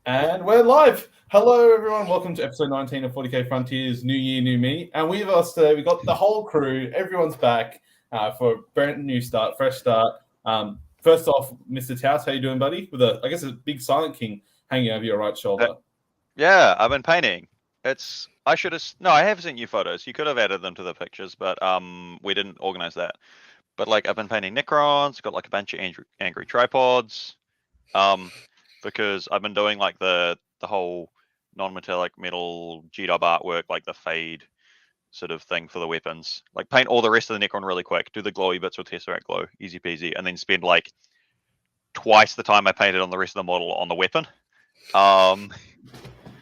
And we're live. Hello, everyone. Welcome to episode 19 of 40K Frontiers. New year, new me. And we have us today. We've got the whole crew. Everyone's back for a brand new start, fresh start. First off, Mr. Taus, how you doing, buddy? With a big Silent King hanging over your right shoulder. Yeah, I've been painting. I have sent you photos. You could have added them to the pictures, but we didn't organize that. But I've been painting Necrons, got a bunch of angry tripods. Because I've been doing the whole non-metallic metal G-dub artwork, the fade sort of thing for the weapons. Paint all the rest of the Necron really quick, do the glowy bits with Tesseract Glow, easy peasy, and then spend twice the time I painted on the rest of the model on the weapon. But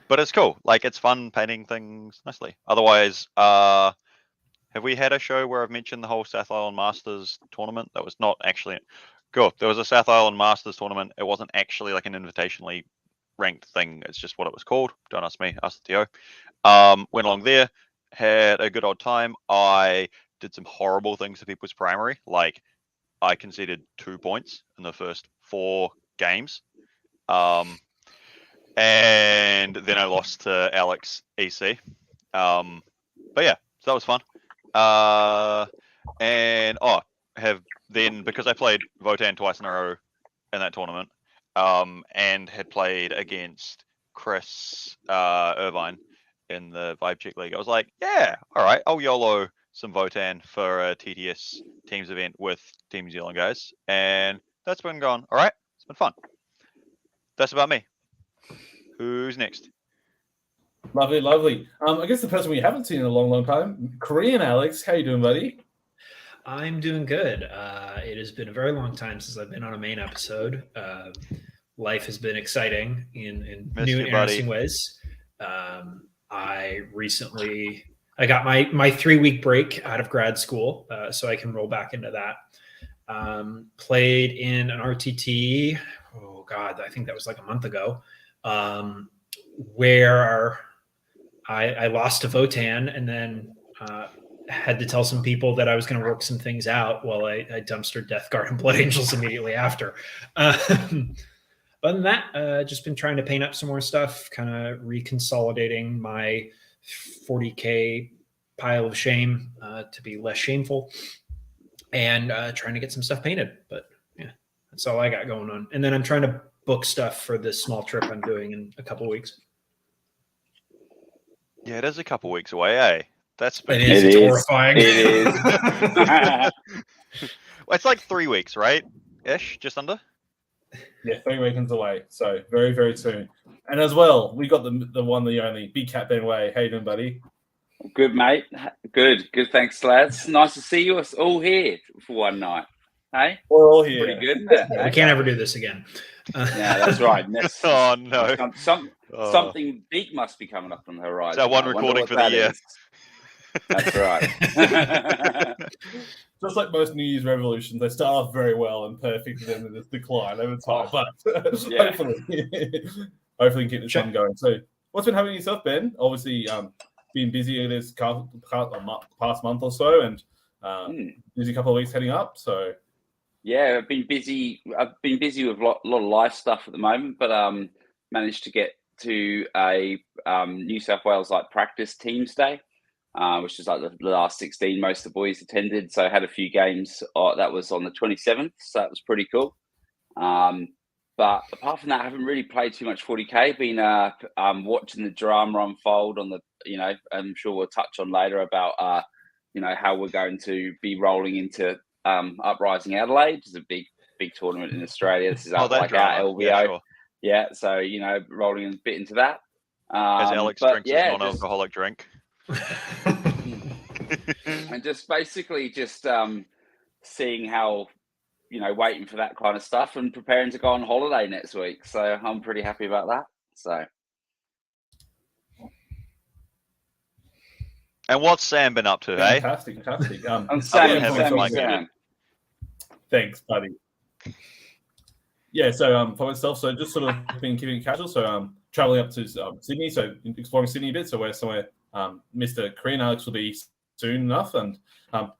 it's cool. It's fun painting things nicely. Otherwise, have we had a show where I've mentioned the whole South Island Masters tournament? That was not actually... Cool. There was a South Island Masters tournament. It wasn't actually an invitationally ranked thing. It's just what it was called. Don't ask me. Ask the TO. Went along there. Had a good old time. I did some horrible things to people's primary. I conceded 2 points in the first 4 games. And then I lost to Alex EC. But yeah, so that was fun. Then, because I played Votan twice in a row in that tournament, and had played against Chris Irvine in the Vibe Check League, I was like, yeah, all right, I'll YOLO some Votan for a TTS Teams event with Team New Zealand guys. And that's been going all right. It's been fun. That's about me. Who's next? Lovely. I guess the person we haven't seen in a long time, Korean Alex. How you doing, buddy? I'm doing good. It has been a very long time since I've been on a main episode. Life has been exciting in new and interesting ways. I got my 3-week break out of grad school, so I can roll back into that. Played in an RTT. Oh God, I think that was a month ago, where I lost to Votan and then had to tell some people that I was going to work some things out while I dumpstered Death Guard and Blood Angels immediately after. Other than that, just been trying to paint up some more stuff, kind of reconsolidating my 40K pile of shame to be less shameful, and trying to get some stuff painted. But yeah, that's all I got going on. And then I'm trying to book stuff for this small trip I'm doing in a couple of weeks. Yeah, it is a couple of weeks away, eh? It is horrifying. It is. Well, it's 3 weeks, right? Ish, just under. Yeah, 3 weekends away. So very, very soon. And as well, we got the one, the only Big Cat Ben Way. How you doing, buddy? Good, mate. Good. Thanks, lads. Nice to see you all here for one night. Hey, we're all here. Pretty good, isn't it? We can't ever do this again. Yeah, that's right. Oh no. Something big must be coming up on the horizon. It's our one recording for the year. That's right. Just like most New Year's revolutions, they start off very well and perfect, and then there's decline over time. But hopefully keep this one going. So, what's been happening to yourself, Ben? Obviously, been busy this past month or so, and busy couple of weeks heading up. So, yeah, I've been busy with a lot of life stuff at the moment, but managed to get to a New South Wales practice teams day. Which is the last 16 most of the boys attended. So I had a few games. That was on the 27th, so that was pretty cool. But apart from that, I haven't really played too much 40K. Been watching the drama unfold on the, I'm sure we'll touch on later about, how we're going to be rolling into Uprising Adelaide, which is a big tournament in Australia. This is our LVO. Yeah, sure. Yeah, so, rolling a bit into that. As Alex drinks his non-alcoholic drink. And just basically seeing how, waiting for that kind of stuff and preparing to go on holiday next week. So I'm pretty happy about that. So. And what's Sam been up to, fantastic. I'm Sam. Thanks, buddy. Yeah, so for myself, so just sort of been keeping it casual. So traveling up to Sydney, so exploring Sydney a bit. So we're somewhere Mr. Korean Alex will be soon enough, and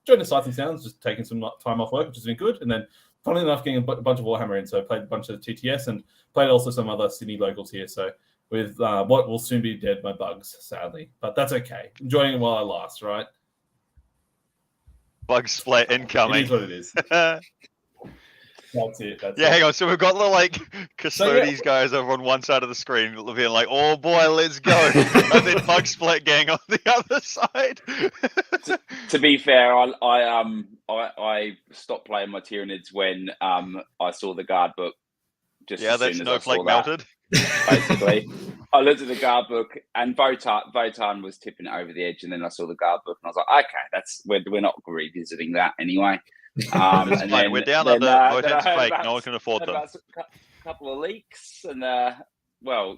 joining the sights and sounds, just taking some time off work, which has been good. And then funnily enough, getting a bunch of Warhammer in. So I played a bunch of TTS and played also some other Sydney locals here. So with what will soon be dead, my bugs, sadly. But that's okay. Enjoying it while I last, right? Bug split incoming. It is what it is. That's it. Hang on. So we've got the like Custodes guys over on one side of the screen being like, "Oh boy, let's go," and then Bug Split gang on the other side. To be fair, I stopped playing my Tyranids when I saw the guard book. Just as that soon as snowflake I saw melted. Basically, I looked at the guard book, and Votan was tipping it over the edge, and then I saw the guard book, and I was like, "Okay, we're not revisiting that anyway." That's fine. We're down under Votan's fake. No one can afford them. A couple of leaks, and well,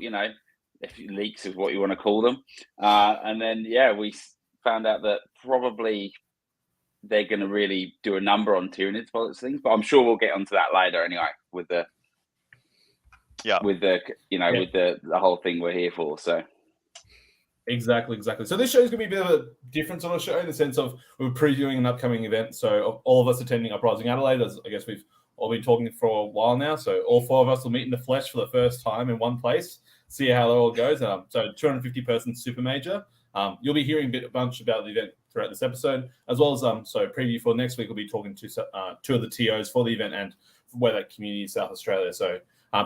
if leaks is what you want to call them, and then we found out that probably they're going to really do a number on Tyranids by those things, but I'm sure we'll get onto that later anyway with the with the whole thing we're here for. So. Exactly. So this show is going to be a bit of a different sort of show in the sense of we're previewing an upcoming event. So all of us attending Uprising Adelaide, as I guess we've all been talking for a while now. So all 4 of us will meet in the flesh for the first time in one place, see how it all goes. So 250-person super major. You'll be hearing a bunch about the event throughout this episode, as well as so preview for next week. We'll be talking to 2 of the TOs for the event and where that community is, South Australia. So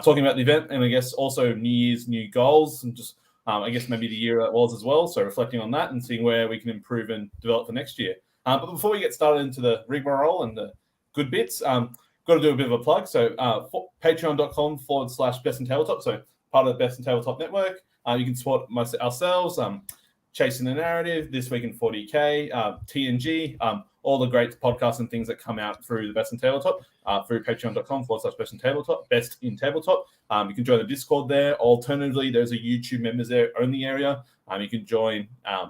talking about the event and I guess also New Year's new goals and just I guess maybe the year it was as well. So reflecting on that and seeing where we can improve and develop for next year. But before we get started into the rigmarole and the good bits, got to do a bit of a plug. So patreon.com/Best in Tabletop. So part of the Best in Tabletop Network. You can support ourselves, Chasing the Narrative, This Week in 40K, TNG, all the great podcasts and things that come out through the Best in Tabletop, through patreon.com/Best in Tabletop, Best in Tabletop. You can join the Discord there. Alternatively, there's a YouTube members there only area. You can join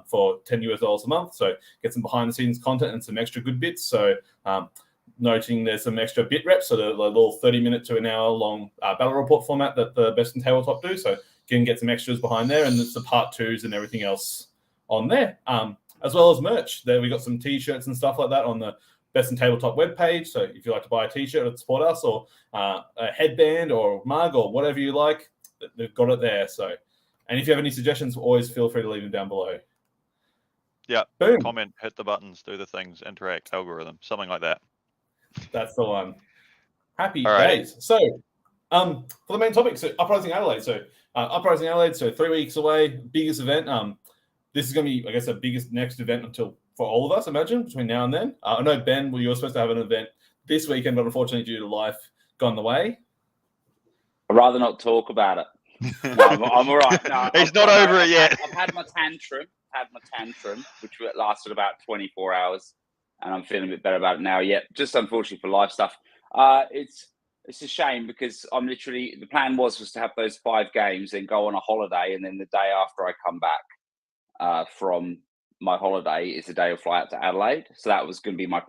for $10 a month. So get some behind the scenes content and some extra good bits. So noting there's some extra bit reps, so the little 30-minute to an hour long battle report format that the Best in Tabletop do. So you can get some extras behind there, and there's the part 2s and everything else on there, as well as merch. There we got some t-shirts and stuff like that on the Best in Tabletop webpage. So if you like to buy a t-shirt to support us, or a headband or mug or whatever you like, they've got it there. So, and if you have any suggestions, always feel free to leave them down below. Yeah. Boom. Comment, hit the buttons, do the things, interact, algorithm, something like that. That's the one. Happy Alrighty. days. So, for the main topic, so Uprising Adelaide. So, Uprising Adelaide. So 3 weeks away, biggest event. This is going to be, I guess, the biggest next event for all of us, imagine, between now and then. I know, Ben, you were supposed to have an event this weekend, but unfortunately, due to life, gone the way. I'd rather not talk about it. No, I'm all right. No, He's not over it yet. I've had my tantrum, which lasted about 24 hours, and I'm feeling a bit better about it now. Yeah, just unfortunately for life stuff. It's a shame because the plan was to have those 5 games, then go on a holiday, and then the day after I come back from my holiday is the day of fly out to Adelaide. So that was going to be my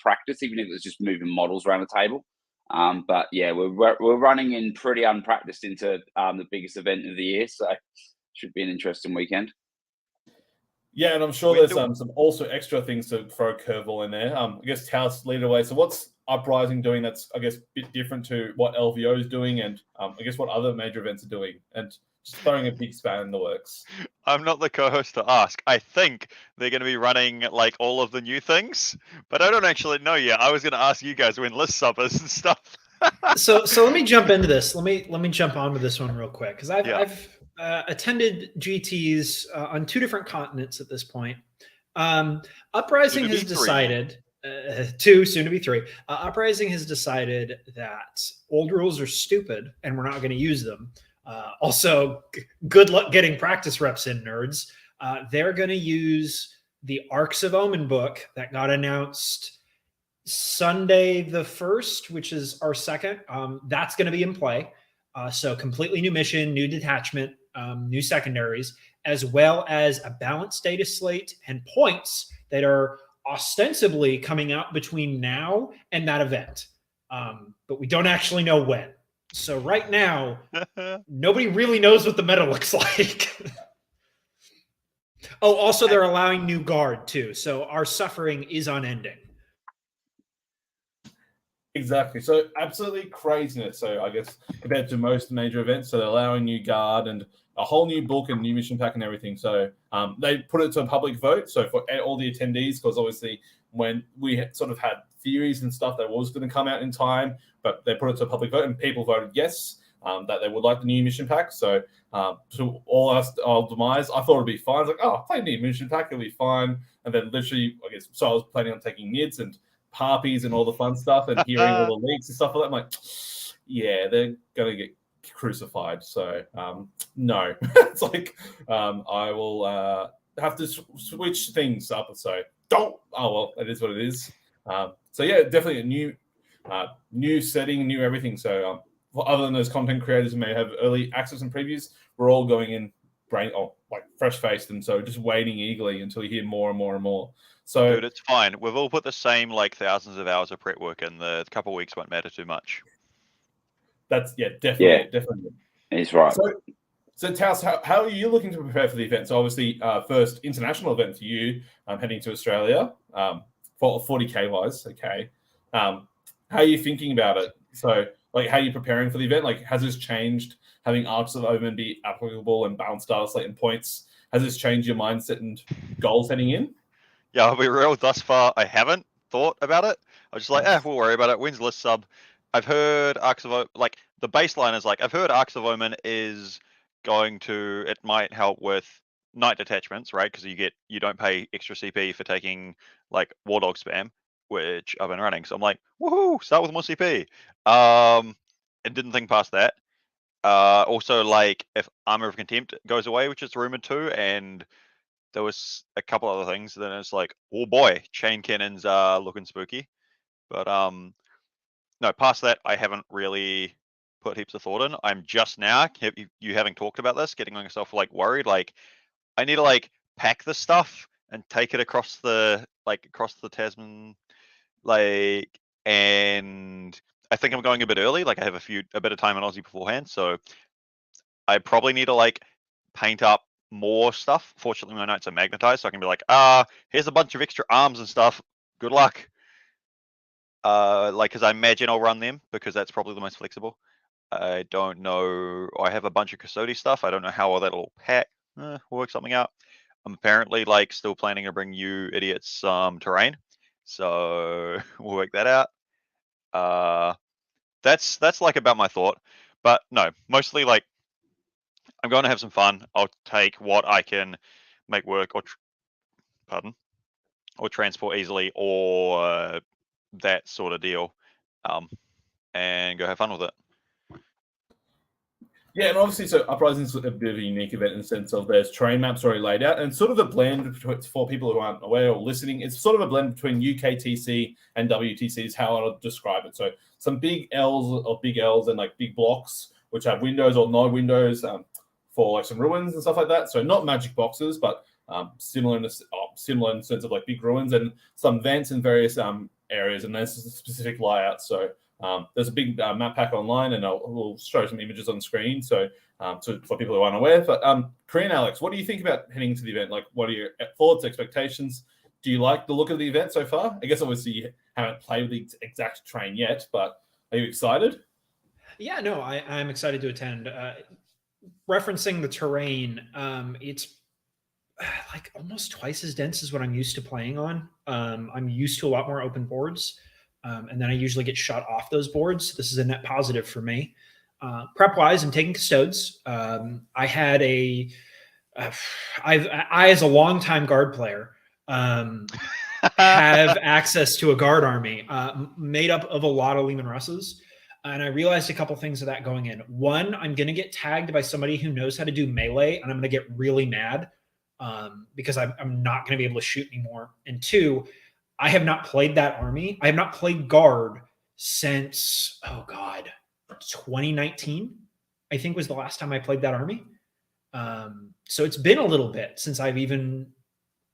practice, even if it was just moving models around the table. But yeah, we're running in pretty unpracticed into the biggest event of the year, so should be an interesting weekend. Yeah, and I'm sure there's some also extra things to throw a curveball in there. I guess Taos lead away. So what's Uprising doing that's, I guess, a bit different to what LVO is doing, and I guess what other major events are doing, and just throwing a big span in the works. I'm not the co-host to ask. I think they're going to be running like all of the new things, but I don't actually know yet. I was going to ask you guys when list suppers and stuff. So let me jump into this. Let me jump onto this one real quick because I've attended GTs on 2 different continents at this point. Uprising has decided. 2, soon to be 3. Uprising has decided that old rules are stupid and we're not going to use them. Also, good luck getting practice reps in, nerds. They're going to use the Arcs of Omen book that got announced Sunday the 1st, which is our second. That's going to be in play. So completely new mission, new detachment, new secondaries, as well as a balanced data slate and points that are ostensibly coming out between now and that event. But we don't actually know when. So right now, nobody really knows what the meta looks like. Oh, also they're allowing new guard too. So our suffering is unending. Exactly. So absolutely craziness. So I guess compared to most major events, so they're allowing new guard and a whole new book and new mission pack and everything. So they put it to a public vote. So for all the attendees, because obviously when we sort of had theories and stuff that was going to come out in time, but they put it to a public vote and people voted yes, that they would like the new mission pack. So to all our demise, I thought it'd be fine. I was like, oh, play new mission pack, it'll be fine. And then literally, I guess, so I was planning on taking mids and harpies and all the fun stuff and hearing all the leaks and stuff like that. I'm like, yeah, they're going to get crucified. So, no. It's like, I will have to switch things up. So, oh, well, it is what it is. So, yeah, definitely a new setting, new everything. So, other than those content creators who may have early access and previews, we're all going in fresh-faced, and so just waiting eagerly until you hear more and more and more. So, dude, it's fine. We've all put the same thousands of hours of prep work in. The couple of weeks won't matter too much. That's definitely. He's right. So Taos, how are you looking to prepare for the event? So obviously, first international event for you, heading to Australia, for 40K wise. Okay, how are you thinking about it? So, like, how are you preparing for the event? Like, has this changed having Arcs of Omen be applicable and balanced data slate and points? Has this changed your mindset and goals heading in? Yeah, I'll be real. Thus far, I haven't thought about it. I was just like, we'll worry about it. When's list sub? I've heard Arcs of Omen, like, the baseline is like, I've heard Arcs of Omen is going to, it might help with night detachments, right? Because you don't pay extra CP for taking, like, War Dog spam, which I've been running. So I'm like, woohoo, start with more CP. And didn't think past that. Also, like, if Armor of Contempt goes away, which is rumored too, and there was a couple other things, then it's like, oh boy, chain cannons are looking spooky. But no, past that, I haven't really put heaps of thought in. I'm just now, you having talked about this, getting myself like worried, like I need to like pack the stuff and take it across the Tasman, like, and I think I'm going a bit early. Like I have a bit of time in Aussie beforehand, so I probably need to like paint up more stuff. Fortunately, my knights are magnetized, so I can be like, here's a bunch of extra arms and stuff. Good luck. Like, because I imagine I'll run them because that's probably the most flexible. I don't know. I have a bunch of Custody stuff. I don't know how well that'll pack. We'll work something out. I'm apparently like still planning to bring you idiots some terrain, so we'll work that out. That's like about my thought, but no, mostly like I'm going to have some fun. I'll take what I can make work or transport easily or that sort of deal, and go have fun with it. Yeah, and obviously, so Uprising is a bit of a unique event in the sense of there's terrain maps already laid out, and sort of a blend for people who aren't aware or listening. It's sort of a blend between UKTC and WTC is how I'll describe it. So some big Ls and like big blocks which have windows or no windows for like some ruins and stuff like that. So not magic boxes, but similar in the sense of like big ruins and some vents in various areas, and there's a specific layout. So there's a big map pack online, and we'll show some images on screen. So for people who aren't aware, but Korean Alex, what do you think about heading into the event? Like, what are your thoughts, expectations? Do you like the look of the event so far? I guess obviously you haven't played with the exact train yet, but are you excited? Yeah, no, I'm excited to attend. Referencing the terrain, it's like almost twice as dense as what I'm used to playing on. I'm used to a lot more open boards. And then I usually get shot off those boards. This is a net positive for me. Prep-wise, I'm taking custodes. I had I as a longtime guard player, have access to a guard army made up of a lot of Lehman Russes. And I realized a couple things of that going in. One, I'm going to get tagged by somebody who knows how to do melee, and I'm going to get really mad because I'm not going to be able to shoot anymore. And two, I have not played that army. I have not played guard since, 2019, I think was the last time I played that army. So it's been a little bit since I've even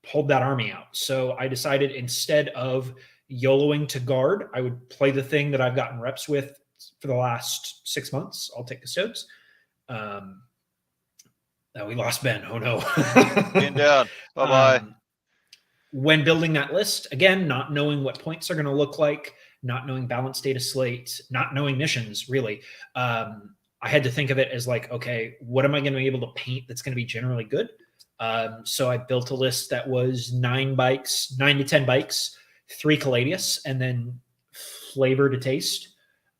pulled that army out. So I decided instead of YOLOing to guard, I would play the thing that I've gotten reps with for the last 6 months. I'll take custodes. We lost Ben. Oh no. Being down. Bye-bye. When building that list, again, not knowing what points are going to look like, not knowing balance data slate, not knowing missions really. I had to think of it as like, okay, what am I going to be able to paint that's going to be generally good? So I built a list that was 9 to 10 bikes, 3 Caladius, and then flavor to taste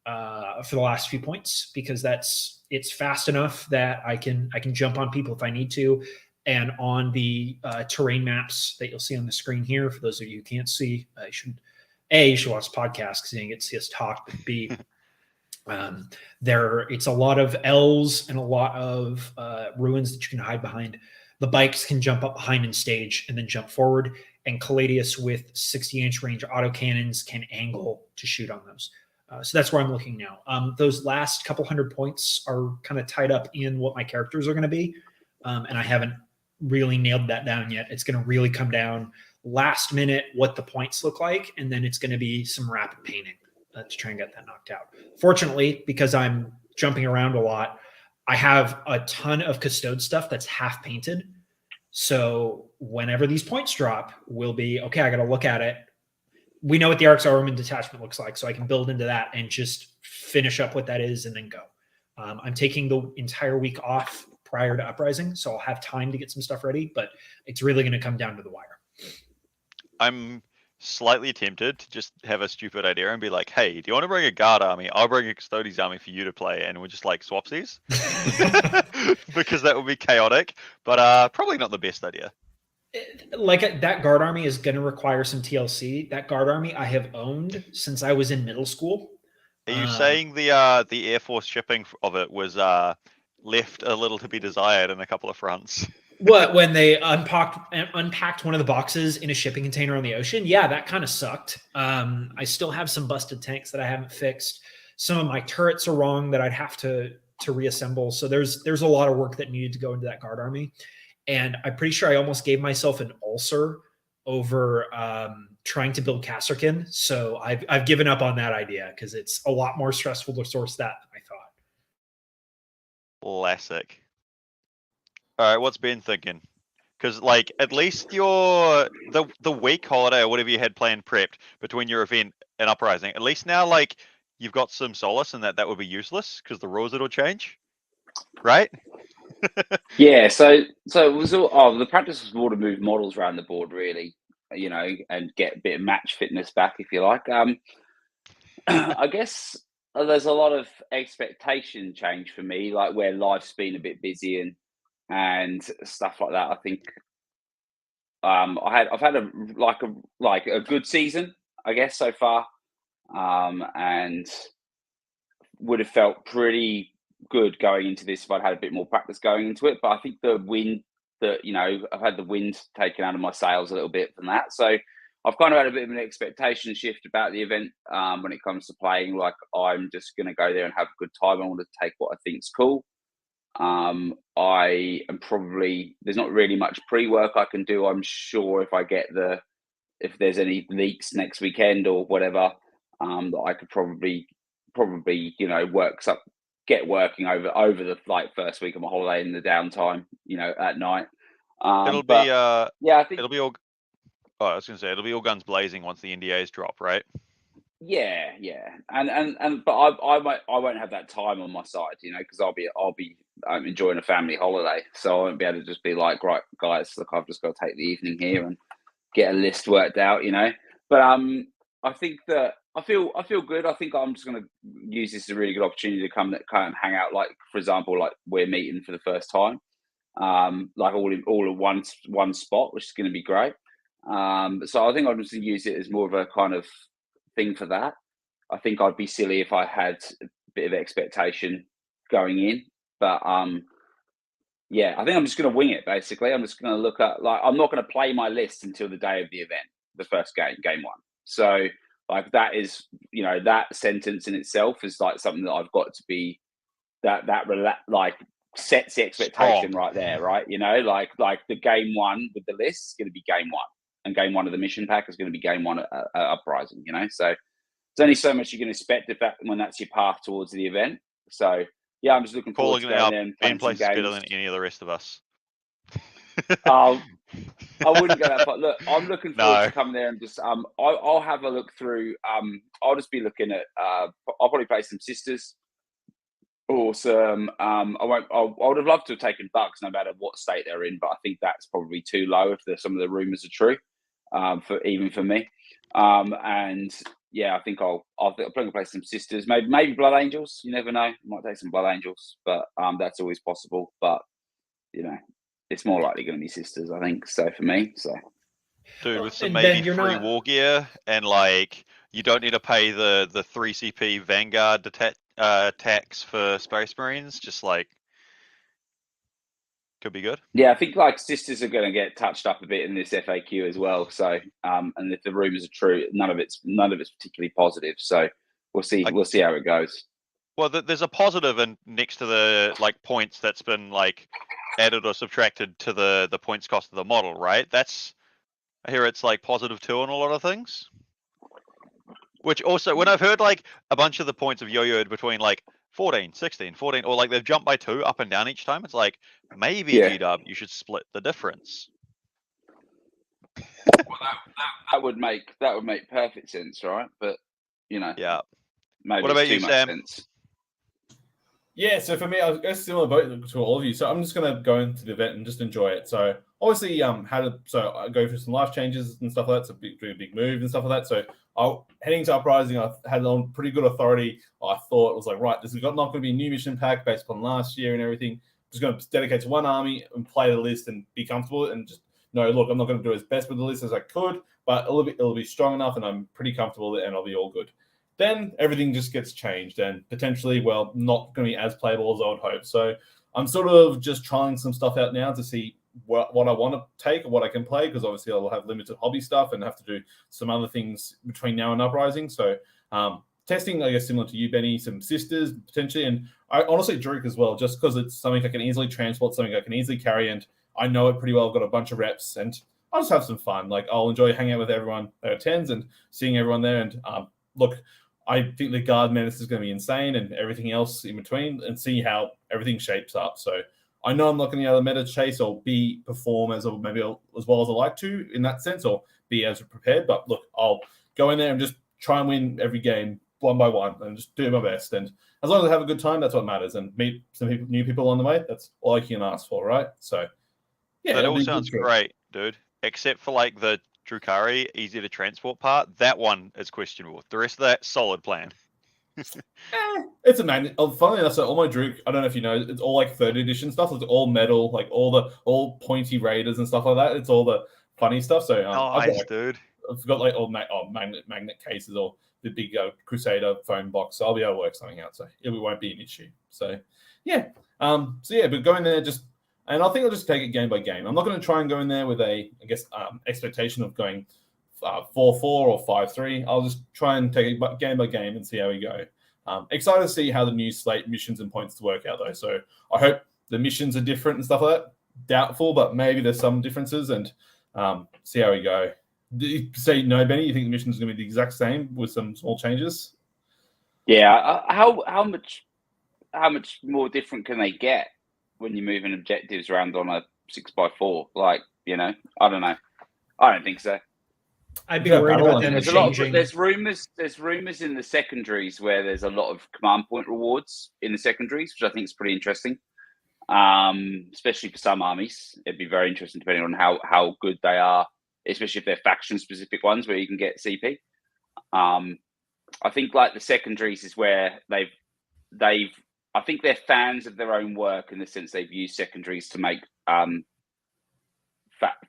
for the last few points, because it's fast enough that I can jump on people if I need to. And on the terrain maps that you'll see on the screen here, for those of you who can't see, you should watch the podcast because you didn't get to see us talk. But B, it's a lot of L's and a lot of ruins that you can hide behind. The bikes can jump up behind in stage and then jump forward. And Caladius with 60-inch range autocannons can angle to shoot on those. So that's where I'm looking now. Those last couple hundred points are kind of tied up in what my characters are going to be. And I haven't really nailed that down yet. It's going to really come down last minute what the points look like. And then it's going to be some rapid painting to try and get that knocked out. Fortunately, because I'm jumping around a lot, I have a ton of custode stuff that's half painted. So whenever these points drop, we'll be, okay, I got to look at it. We know what the Arc's Armament detachment looks like, so I can build into that and just finish up what that is and then go. I'm taking the entire week off prior to Uprising, so I'll have time to get some stuff ready, but it's really going to come down to the wire. I'm slightly tempted to just have a stupid idea and be like, hey, do you want to bring a guard army? I'll bring a Custodes army for you to play, and we'll just like swapsies. Because that would be chaotic, but probably not the best idea. Like that guard army is going to require some TLC. That guard army I have owned since I was in middle school. Are you saying the Air Force shipping of it was left a little to be desired in a couple of fronts? What, when they unpacked one of the boxes in a shipping container on the ocean? Yeah, that kind of sucked. I still have some busted tanks that I haven't fixed. Some of my turrets are wrong that I'd have to reassemble. So there's a lot of work that needed to go into that guard army. And I'm pretty sure I almost gave myself an ulcer over trying to build Kasserkin. So I've given up on that idea because it's a lot more stressful to source that than I thought. Classic. All right, what's Ben thinking? Because like at least the week holiday or whatever you had planned prepped between your event and Uprising, at least now like you've got some solace and that would be useless because the rules will change, right? Yeah, so it was all the practice was more to move models around the board, really, and get a bit of match fitness back, if you like. I guess there's a lot of expectation change for me, like where life's been a bit busy and stuff like that. I think I've had a good season, I guess, so far, and would have felt pretty good going into this if I'd had a bit more practice going into it. But I think the wind I've had the wind taken out of my sails a little bit from that. So I've kind of had a bit of an expectation shift about the event when it comes to playing. Like, I'm just going to go there and have a good time. I want to take what I think's cool. I am probably, there's not really much pre-work I can do. I'm sure if there's any leaks next weekend or whatever, that I could probably get working over the first week of my holiday in the downtime, at night. I think it'll be all. Oh, I was going to say it'll be all guns blazing once the NDAs drop, right? Yeah, but I won't have that time on my side, because I'll be enjoying a family holiday, so I won't be able to just be like, right, guys, look, I've just got to take the evening here and get a list worked out, But I think that I feel good. I think I'm just going to use this as a really good opportunity to come and hang out. Like, for example, like we're meeting for the first time, like all in one spot, which is going to be great. So I think I'm just going to use it as more of a kind of thing for that. I think I'd be silly if I had a bit of expectation going in, but yeah, I think I'm just going to wing it. Basically, I'm just going to look at I'm not going to play my list until the day of the event, the first game one. So like that is, that sentence in itself is like something that I've got to be that sets the expectation right there, right? Like the game one with the list is going to be game one, and game one of the mission pack is going to be game one at Uprising. So there's only so much you can expect when that's your path towards the event. So yeah, I'm just looking forward to going there and playing some games. Better than any of the rest of us. I wouldn't go that far. Look, I'm looking forward No. to coming there and just I'll have a look through. I'll just be looking at. I'll probably play some sisters. Awesome. I would have loved to have taken Bucks, no matter what state they're in, but I think that's probably too low if some of the rumors are true. For me. And yeah, I think I'll probably play some sisters. Maybe Blood Angels. You never know. I might take some Blood Angels, but that's always possible. But you know, it's more likely going to be sisters, I think. So for me, Dude, with some And maybe Ben, you're free not- war gear and like you don't need to pay the 3 CP Vanguard tax for Space Marines, just like could be good. yeah, I think like sisters are going to get touched up a bit in this FAQ as well. So and if the rumors are true, none of it's particularly positive. So we'll see. We'll see how it goes. Well, there's a positive in next to the like points that's been like added or subtracted to the points cost of the model, right? I hear it's like +2 on a lot of things. Which also, when I've heard like a bunch of the points have yo-yoed between like 14, 16, 14, or like they've jumped by 2 up and down each time, it's like maybe GW you should split the difference. Well, that would make perfect sense, right? But you know, Yeah. maybe What about it's too you, much Sam? sense. Yeah, so for me, I guess similar boat to all of you. So I'm just gonna go into the event and just enjoy it. So obviously, so I go through some life changes and stuff like that. So doing a big move and stuff like that. So heading to Uprising, I had on pretty good authority. I thought it was like, right, this is not going to be a new mission pack based upon last year and everything. Just going to dedicate to one army and play the list and be comfortable and just look, I'm not going to do as best with the list as I could, but it'll be strong enough and I'm pretty comfortable and I'll be all good. Then everything just gets changed and potentially, well, not going to be as playable as I would hope. So I'm sort of just trying some stuff out now to see what I want to take or what I can play, because obviously I'll have limited hobby stuff and have to do some other things between now and Uprising. So testing, I guess, similar to you, Benny, some sisters potentially. And I honestly, Drake as well, just because it's something I can easily transport, something I can easily carry, and I know it pretty well. I've got a bunch of reps and I'll just have some fun. Like I'll enjoy hanging out with everyone that attends and seeing everyone there. And look, I think the Guard Menace is going to be insane and everything else in between, and see how everything shapes up. So I know I'm not going to be able to meta chase or perform as well as I like to in that sense, or be as prepared. But look, I'll go in there and just try and win every game one by one and just do my best. And as long as I have a good time, that's what matters. And meet some new people on the way. That's all I can ask for, right? So yeah, That all sounds great, dude. Except for like the Drukari easy to transport part, that one is questionable. The rest of that, solid plan. It's a magnet. Funnily enough, so all my Druk, I don't know if you know, it's all like 3rd edition stuff. It's all metal, like all pointy raiders and stuff like that. It's all the funny stuff. So dude. I've got like all magnet cases or the big Crusader phone box. So I'll be able to work something out. So it won't be an issue. So yeah. But going there and I think I'll just take it game by game. I'm not going to try and go in there with expectation of going 4-4 or 5-3. I'll just try and take it game by game and see how we go. Excited to see how the new slate missions and points work out though. So I hope the missions are different and stuff like that. Doubtful, but maybe there's some differences, and see how we go. Do you say no, Benny? You think the missions are going to be the exact same with some small changes? Yeah. How much more different can they get when you're moving objectives around on a 6x4? Like, I don't know. I don't think so. I'd be worried about them changing. There's rumors in the secondaries where there's a lot of command point rewards in the secondaries, which I think is pretty interesting. Especially for some armies, it'd be very interesting depending on how good they are, especially if they're faction specific ones where you can get CP. I think like the secondaries is where I think they're fans of their own work in the sense they've used secondaries to make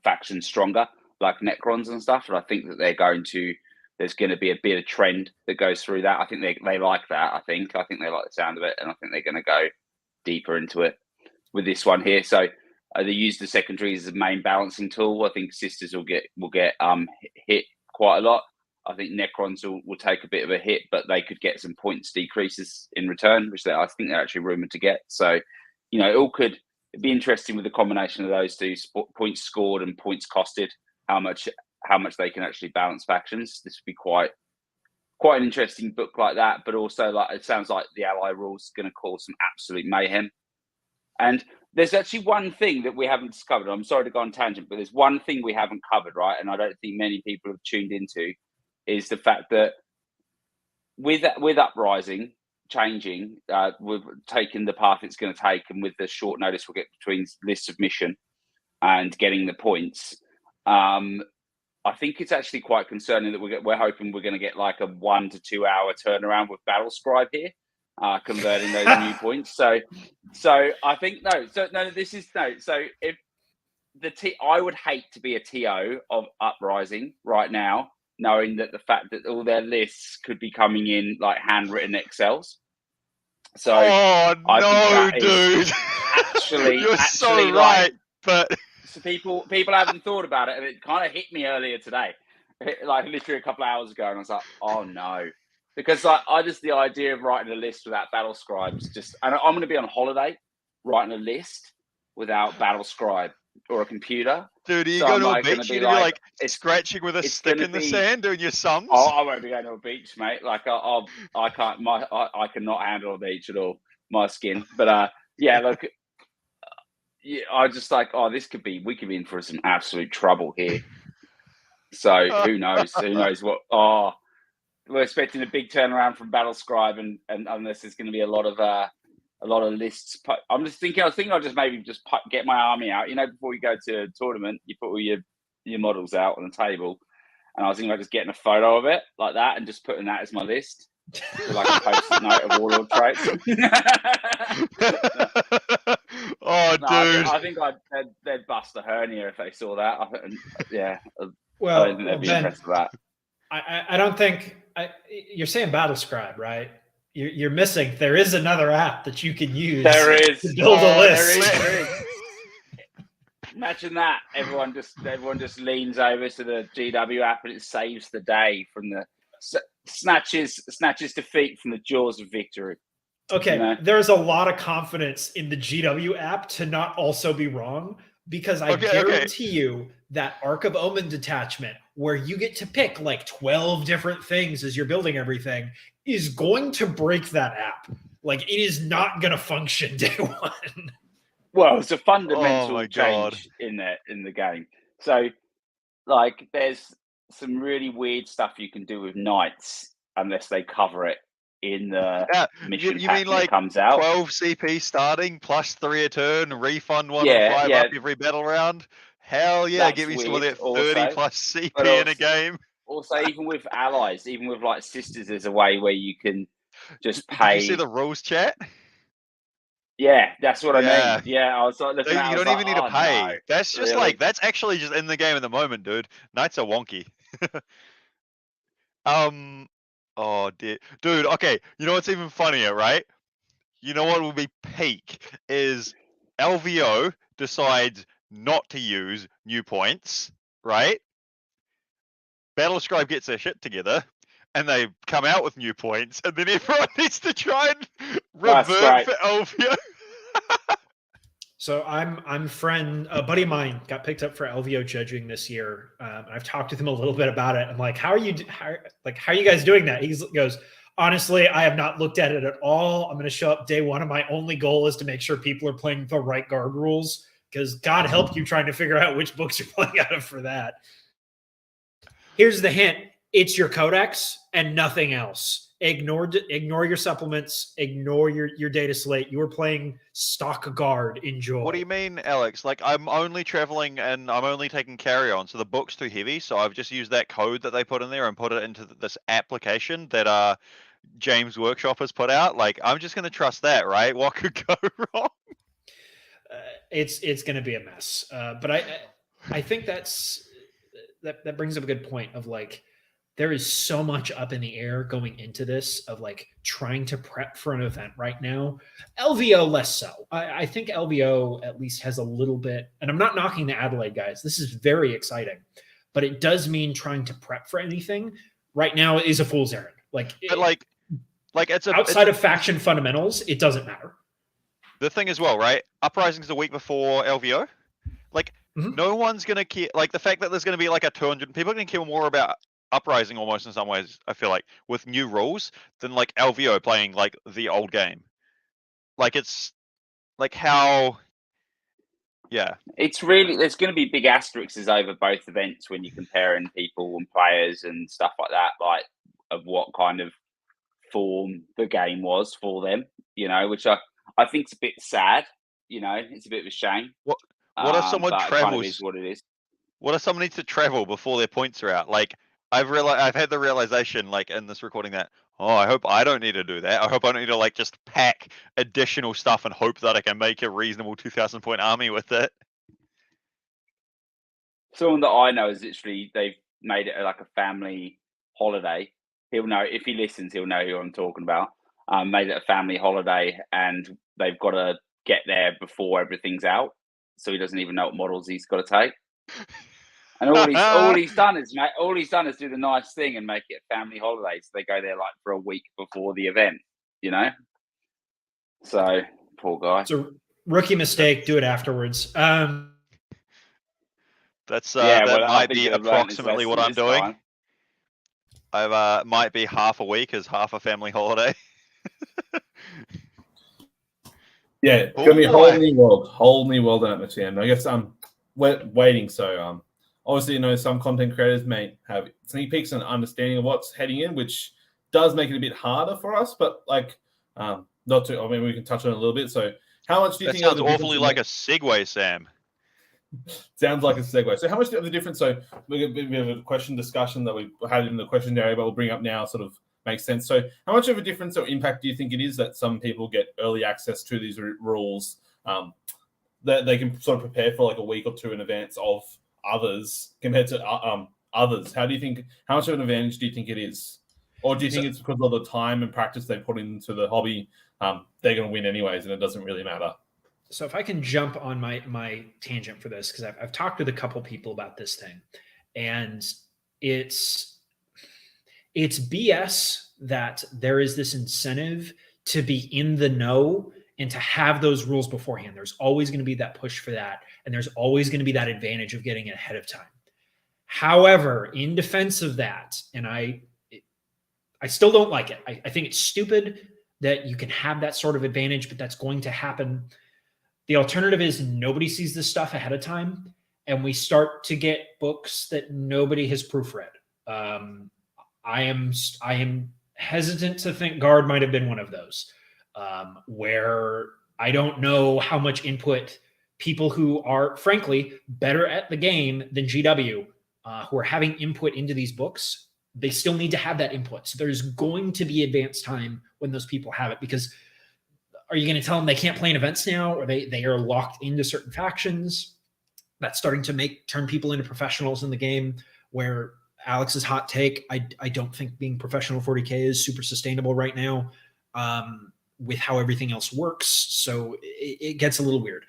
factions stronger, like Necrons and stuff. And I think that there's going to be a bit of trend that goes through that. I think they like that. I think they like the sound of it, and I think they're going to go deeper into it with this one here. So they use the secondaries as a main balancing tool. I think sisters will get hit quite a lot. I think Necrons will take a bit of a hit, but they could get some points decreases in return, which I think they're actually rumored to get. So, it'd be interesting with the combination of those two, points scored and points costed, how much they can actually balance factions. This would be quite an interesting book like that. But also, like, it sounds like the ally rules is going to cause some absolute mayhem. And There's actually one thing that we haven't discovered. I'm sorry to go on tangent, but there's one thing we haven't covered, right? And I don't think many people have tuned into, is the fact that with Uprising changing, we've taken the path it's going to take, and with the short notice we'll get between list submission and getting the points. I think it's actually quite concerning that we're hoping we're going to get like a 1 to 2 hour turnaround with Battle Scribe here, converting those new points. So I think this is no. So if I would hate to be a TO of Uprising right now, knowing that the fact that all their lists could be coming in like handwritten Excels. So oh no, dude! You're so right, but. So people haven't thought about it, and it kind of hit me earlier today, like literally a couple of hours ago, and I was like, "Oh no," because I just the idea of writing a list without Battle Scribes and I'm going to be on holiday, writing a list without Battle Scribe or a computer. Dude, are you going to a beach? You're going to be like scratching with a stick in the sand doing your sums? Oh, I won't be going to a beach, mate. Like I can't. I cannot handle a beach at all. My skin, but yeah, look. Yeah, I just like, we could be in for some absolute trouble here. So who knows? Who knows what? Oh, we're expecting a big turnaround from Battle Scribe, and unless there's going to be a lot of lists. I'm just thinking. I was thinking I'll just maybe just get my army out. You know, before you go to a tournament, you put all your models out on the table, and I was thinking about just getting a photo of it like that and just putting that as my list. Like a post-it note of warlord traits. Oh, dude! I think they'd bust a hernia if they saw that. Yeah. Well, I don't think they'd be impressed with that. I don't think you're saying Battle Scribe, right? You're missing. There is another app that you can use. There is. To build a list. There is. Imagine that. Everyone just leans over to the GW app and it saves the day from the snatches defeat from the jaws of victory. Okay, you know? There's a lot of confidence in the GW app to not also be wrong, because I guarantee you that Arc of Omen detachment, where you get to pick like 12 different things as you're building everything, is going to break that app. Like, it is not going to function day one. Well, it's a fundamental change in the game. So, like, there's some really weird stuff you can do with knights unless they cover it in the mission you pack mean like comes out. 12 CP starting plus 3 a turn, refund 1 and 5 up every battle round? Hell yeah, give me some of that 30 plus CP in a game. Also, even with allies, even with like sisters, there's a way where you can just pay. Did you see the rules chat? Yeah, that's what I mean. Yeah, I was like, looking you don't even need to pay. No. That's just really? that's actually just in the game at the moment, dude. Knights are wonky. Oh dear, dude. Okay, you know what's even funnier, right? You know what will be peak is LVO decides not to use new points, right? Battle Scribe gets their shit together, and they come out with new points, and then everyone needs to try and revert for LVO. So a buddy of mine got picked up for LVO judging this year. I've talked to him a little bit about it. I'm like, how are you guys doing that? He goes, honestly, I have not looked at it at all. I'm going to show up day one, and my only goal is to make sure people are playing the right guard rules, because God help you trying to figure out which books you're playing out of for that. Here's the hint. It's your codex and nothing else. Ignore your supplements. Ignore your data slate. You are playing stock guard. Enjoy. What do you mean, Alex? Like, I'm only traveling and I'm only taking carry-on, so the book's too heavy. So I've just used that code that they put in there and put it into this application that James Workshop has put out. Like, I'm just going to trust that, right? What could go wrong? It's going to be a mess. But I think that brings up a good point of like, there is so much up in the air going into this of like trying to prep for an event right now. LVO less so. I think LVO at least has a little bit, and I'm not knocking the Adelaide guys. This is very exciting, but it does mean trying to prep for anything right now is a fool's errand. Like it's outside of faction fundamentals, it doesn't matter. The thing as well, right? Uprising's the week before LVO. Like, no one's going to care. Like, the fact that there's going to be like a 200, people are going to care more about Uprising almost in some ways, I feel like, with new rules than like LVO playing like the old game. Like, it's like how Yeah. It's really, there's going to be big asterisks over both events when you're comparing people and players and stuff like that, like of what kind of form the game was for them, which I think is a bit sad. It's a bit of a shame. What if someone but travels? It kind of is what it is. What if someone needs to travel before their points are out? Like I've had the realization, like in this recording, that I hope I don't need to do that. I hope I don't need to like just pack additional stuff and hope that I can make a reasonable 2,000 point army with it. Someone that I know is literally, they've made it like a family holiday. He'll know, if he listens, he'll know who I'm talking about. Made it a family holiday, and they've got to get there before everything's out, so he doesn't even know what models he's got to take. And all he's done is do the nice thing and make it a family holiday. So they go there like for a week before the event, So poor guy. It's a rookie mistake. Do it afterwards. That I might think be I've learned his approximately what lesson I'm this doing. time. I might be half a week as half a family holiday. Yeah, it's gonna be a whole new world and atmosphere. And I guess we're waiting. So obviously, some content creators may have sneak peeks and understanding of what's heading in, which does make it a bit harder for us. But not to. I mean, we can touch on it a little bit. So, how much do you think? That sounds awfully like a segue, Sam. Sounds like a segue. So, how much of the difference? So, we have a question discussion that we had in the question area, but we'll bring up now. Sort of makes sense. So, how much of a difference or impact do you think it is that some people get early access to these rules, that they can sort of prepare for like a week or two in advance of others compared to others? How much of an advantage do you think it is? Or do you think it's because of the time and practice they put into the hobby, they're going to win anyways and it doesn't really matter? So if I can jump on my tangent for this, because I've talked with a couple people about this thing, and it's BS that there is this incentive to be in the know and to have those rules beforehand. There's always going to be that push for that, and there's always going to be that advantage of getting it ahead of time. However, in defense of that, and I still don't like it. I think it's stupid that you can have that sort of advantage, but that's going to happen. The alternative is nobody sees this stuff ahead of time, and we start to get books that nobody has proofread. I am hesitant to think Guard might have been one of those, where I don't know how much input people who are, frankly, better at the game than GW, who are having input into these books, they still need to have that input. So there's going to be advanced time when those people have it, because are you going to tell them they can't play in events now, or they are locked into certain factions? That's starting to turn people into professionals in the game, where Alex's hot take, I don't think being professional 40K is super sustainable right now, with how everything else works. So it gets a little weird.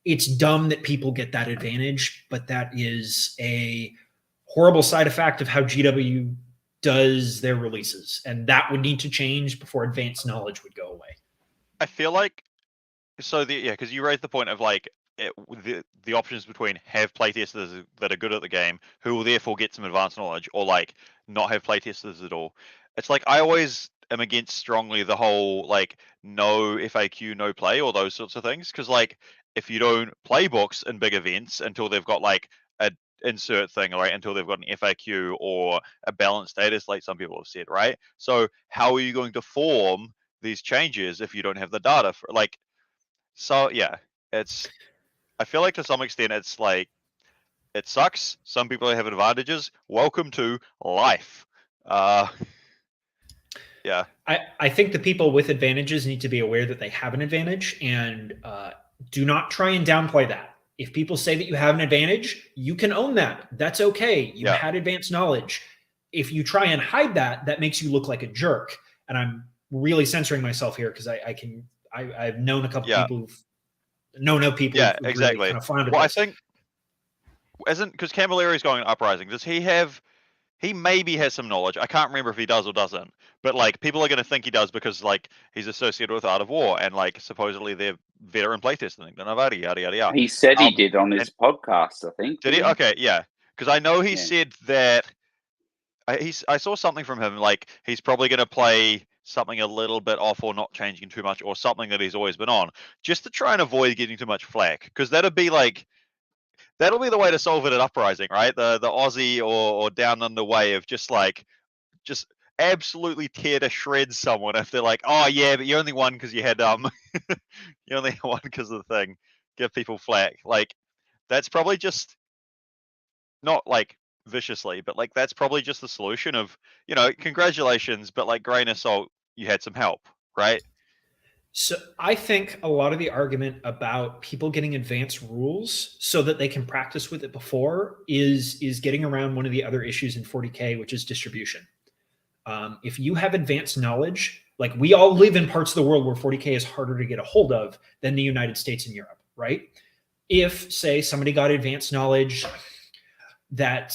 It's dumb that people get that advantage, but that is a horrible side effect of how GW does their releases. And that would need to change before advanced knowledge would go away. I feel like, because you raised the point of like the options between have playtesters that are good at the game who will therefore get some advanced knowledge, or like not have playtesters at all. It's like I always am against strongly the whole like no FAQ, no play, or those sorts of things, because like if you don't play books in big events until they've got like a insert thing, right, until they've got an FAQ or a balanced status, like some people have said, right? So how are you going to form these changes if you don't have the data for like? So yeah, I feel like to some extent it's like it sucks. Some people have advantages. Welcome to life. Yeah. I think the people with advantages need to be aware that they have an advantage, and do not try and downplay that. If people say that you have an advantage, you can own that. That's okay. You had advanced knowledge. If you try and hide that, that makes you look like a jerk. And I'm really censoring myself here because I've known a couple people who've know people. Yeah, who've exactly. Really kind of I think because Camilleri's going to Uprising. Does he have? He maybe has some knowledge. I can't remember if he does or doesn't. But like people are going to think he does because like he's associated with Art of War, and like supposedly they're veteran playtesting. Yada yada yada. He said he did on his podcast, I think. Did he? Okay, yeah. Because I know he said that I saw something from him like he's probably going to play something a little bit off or not changing too much or something that he's always been on, just to try and avoid getting too much flack, because that'll be the way to solve it at Uprising, right? The Aussie or down under way of just absolutely tear to shreds someone if they're like, oh yeah, but you only won because you had you only won because of the thing. Give people flack. Like, that's probably just not like viciously, but like that's probably just the solution of, congratulations, but like grain of salt, you had some help, right? So I think a lot of the argument about people getting advanced rules so that they can practice with it before is getting around one of the other issues in 40K, which is distribution. If you have advanced knowledge, like we all live in parts of the world where 40K is harder to get a hold of than the United States and Europe, right? If, say, somebody got advanced knowledge that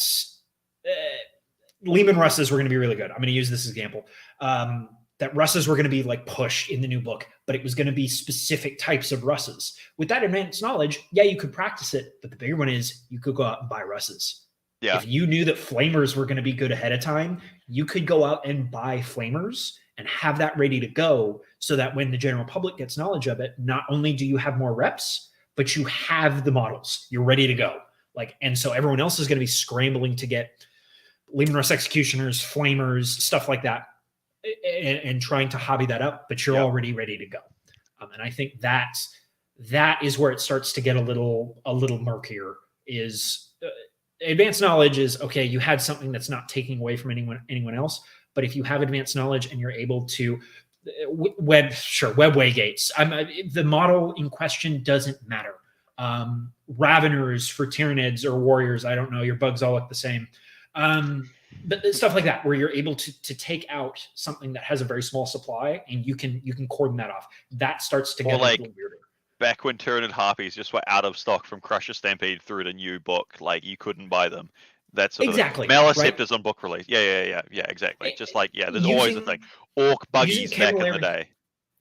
Lehman Russes were going to be really good. I'm going to use this example. That Russes were going to be like pushed in the new book, but it was going to be specific types of Russes. With that advanced knowledge, yeah, you could practice it, but the bigger one is you could go out and buy Russes. Yeah. If you knew that Flamers were going to be good ahead of time, you could go out and buy Flamers and have that ready to go so that when the general public gets knowledge of it, not only do you have more reps, but you have the models. You're ready to go. And so everyone else is going to be scrambling to get Lehman Russ Executioners, Flamers, stuff like that, and trying to hobby that up, but you're already ready to go. And I think that is where it starts to get a little murkier. Is advanced knowledge is okay. You had something that's not taking away from anyone else, but if you have advanced knowledge and you're able to web waygates, the model in question doesn't matter. Raveners for Tyranids or warriors, I don't know. Your bugs all look the same. But stuff like that, where you're able to take out something that has a very small supply and you can cordon that off. That starts to get a little weirder. Back when Tyranid Harpies just were out of stock from Crusher Stampede through the new book, like you couldn't buy them. That's exactly Maliceptors on book release. Yeah, exactly. Just like there's always a thing. Orc buggies back in the day.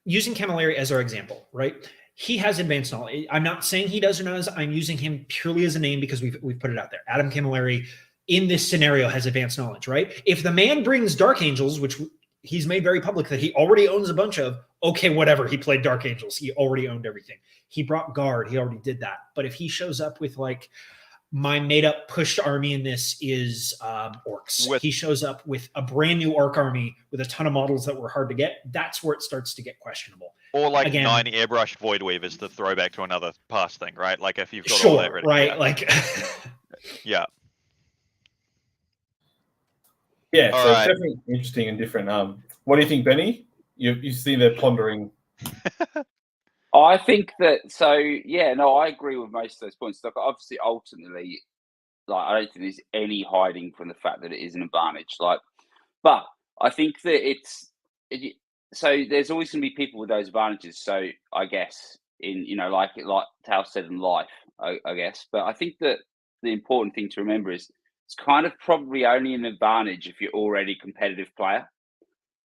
Using Camilleri as our example, right? He has advanced knowledge. I'm not saying he does or does. I'm using him purely as a name because we've put it out there. Adam Camilleri in this scenario has advanced knowledge, right? If the man brings Dark Angels, which he's made very public that he already owns a bunch of, okay, whatever. He played Dark Angels. He already owned everything. He brought Guard. He already did that. But if he shows up with like, my made up pushed army in this is orcs. He shows up with a brand new orc army with a ton of models that were hard to get. That's where it starts to get questionable. Or like 9 airbrushed Void Weavers to throw back to another past thing, right? Like if you've got all that ready. Right? Yeah. Like, yeah. Yeah, so it's definitely interesting and different. What do you think, Benny? You see they're pondering. I think that I agree with most of those points. Like, obviously, ultimately, like I don't think there's any hiding from the fact that it is an advantage. Like, but I think that so there's always going to be people with those advantages. So I guess like Tal said in life, I guess. But I think that the important thing to remember is it's kind of probably only an advantage if you're already a competitive player.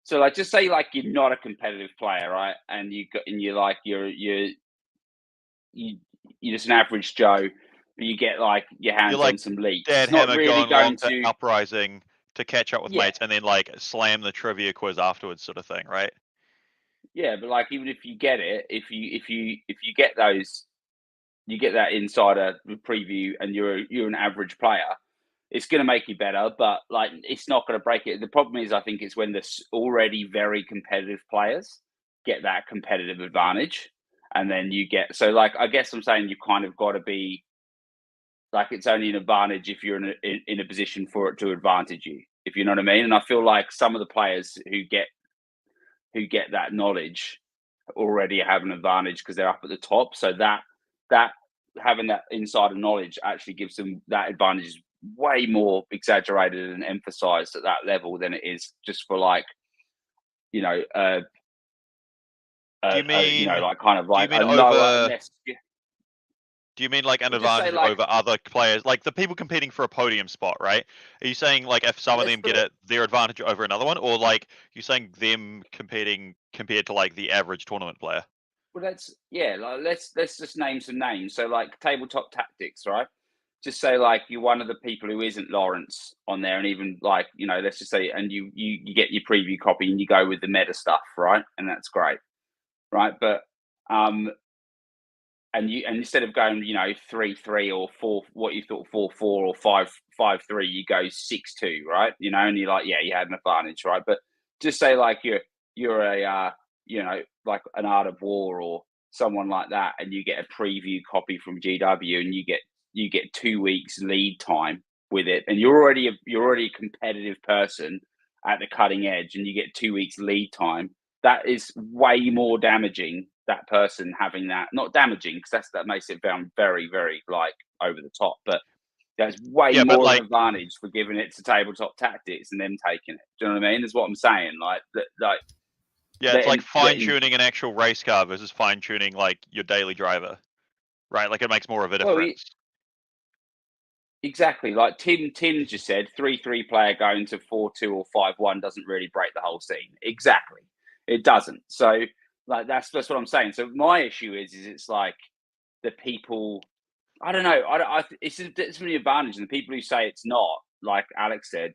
So like, just say like you're not a competitive player, right? And you're just an average Joe, but you get like your hands on some leaks. Dad it's not Hammer really going to Uprising to catch up with mates, and then like slam the trivia quiz afterwards, sort of thing, right? Yeah, but like even if you get it, if you get those, you get that insider preview, and you're an average player. It's going to make you better, but like it's not going to break it. The problem is, I think it's when the already very competitive players get that competitive advantage, and then you get I guess I'm saying you kind of got to be like it's only an advantage if you're in a position for it to advantage you, if you know what I mean. And I feel like some of the players who get that knowledge already have an advantage because they're up at the top. So that having that insider knowledge actually gives them that advantage. Way more exaggerated and emphasized at that level than it is just for like, do you mean like an advantage over other players, like the people competing for a podium spot, right? Are you saying like if some of them get it, their advantage over another one, or like you're saying them competing compared to like the average tournament player? Well, let's just name some names. So like tabletop tactics, right? just say like you're one of the people who isn't Lawrence on there, and even like, you know, let's just say, and you get your preview copy and you go with the meta stuff, right? And that's great, right? But and instead of going, you know, 3-3 or 4, what you thought 4-4 or 5-3, you go 6-2, right? You know, and you're like, yeah, you had an advantage, right? But just say like you're a you know, like an Art of War or someone like that, and you get a preview copy from GW, and you get 2 weeks lead time with it, and you're already a competitive person at the cutting edge, and you get 2 weeks lead time. That is way more damaging, that person having that. Not damaging, because that makes it sound very, very like over the top, but that's way more of an advantage for giving it to Tabletop Tactics and them taking it. Do you know what I mean? Is what I'm saying. Like that, like. Yeah, it's like fine-tuning an actual race car versus fine-tuning like your daily driver, right? Like it makes more of a difference. Exactly. Like Tim just said, 3-3 player going to 4-2 or 5-1 doesn't really break the whole scene. Exactly, it doesn't. So like that's what I'm saying. So my issue is it's like the people. I don't know. It's an advantage, and the people who say it's not, like Alex said,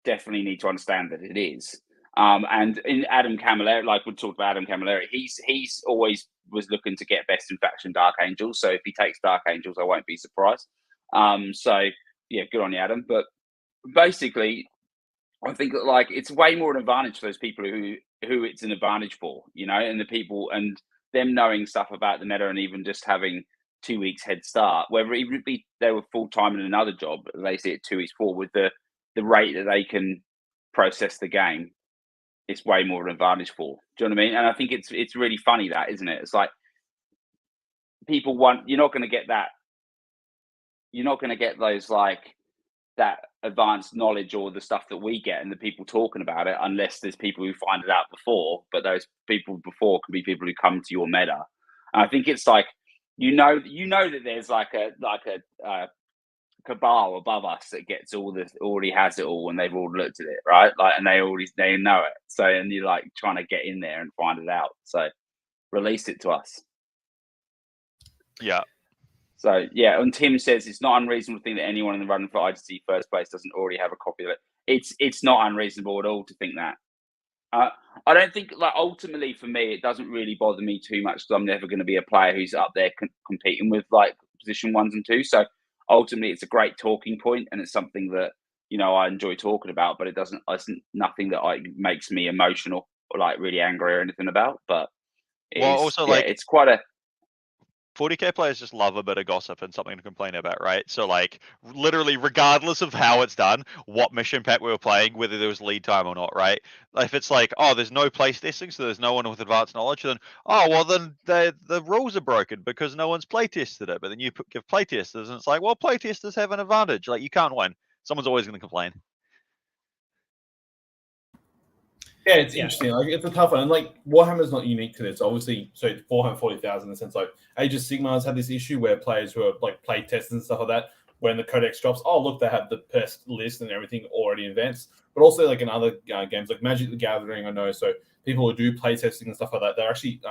definitely need to understand that it is. And in Adam Camilleri, like we talked about Adam Camilleri, he's always was looking to get best in faction Dark Angels. So if he takes Dark Angels, I won't be surprised. So yeah, good on you, Adam. But basically, I think that like it's way more an advantage for those people who it's an advantage for, you know, and the people and them knowing stuff about the meta, and even just having 2 weeks head start, whether even be they were full time in another job, they see it 2 weeks forward with the rate that they can process the game. It's way more an advantage for. Do you know what I mean? And I think it's really funny that, isn't it? It's like people want, you're not going to get that. You're not going to get those like that advanced knowledge or the stuff that we get and the people talking about it, unless there's people who find it out before. But those people before can be people who come to your meta. And I think it's like you know that there's like a cabal above us that gets all this, already has it all, and they've all looked at it, right? Like, and they know it. So, and you're like trying to get in there and find it out. So, release it to us. Yeah. So yeah, and Tim says it's not unreasonable to think that anyone in the run for ITC first place doesn't already have a copy of it. It's not unreasonable at all to think that. I don't think, like, ultimately for me, it doesn't really bother me too much because I'm never going to be a player who's up there competing with like position 1s and 2s. So ultimately, it's a great talking point, and it's something that, you know, I enjoy talking about. But it's nothing that makes me emotional or like really angry or anything about. But it's quite a 40k players just love a bit of gossip and something to complain about, right? So like literally regardless of how it's done, what mission pack we were playing, whether there was lead time or not, right? If it's like, oh, there's no place testing, so there's no one with advanced knowledge, then then the rules are broken because no one's play tested it. But then you give play testers and it's like, well, play testers have an advantage. Like you can't win. Someone's always going to complain. Yeah, it's interesting. Like it's a tough one, and like Warhammer's not unique to this. Obviously, so 440,000 in the sense like Age of Sigmar's had this issue where players who are like play testers and stuff like that, when the codex drops, oh look, they have the best list and everything already advanced. But also like in other games like Magic the Gathering, I know. So people who do play testing and stuff like that, they're actually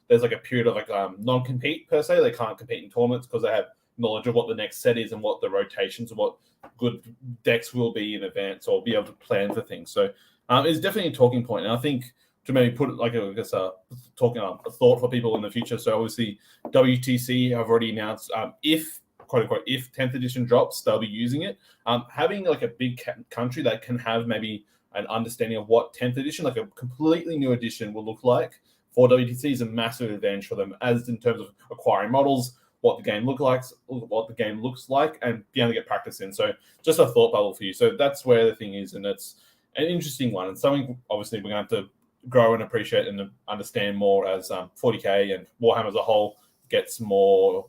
there's like a period of like non-compete per se. They can't compete in tournaments because they have knowledge of what the next set is and what the rotations and what good decks will be in advance, or be able to plan for things. So. It's definitely a talking point, and I think to maybe put it like a thought for people in the future. So obviously, WTC have already announced if quote unquote if 10th edition drops, they'll be using it. Having like a big country that can have maybe an understanding of what 10th edition, like a completely new edition, will look like for WTC is a massive advantage for them, as in terms of acquiring models, what the game looks like, and being able to get practice in. So just a thought bubble for you. So that's where the thing is, and it's an interesting one, and something obviously we're going to have to grow and appreciate and understand more as 40k and Warhammer as a whole gets more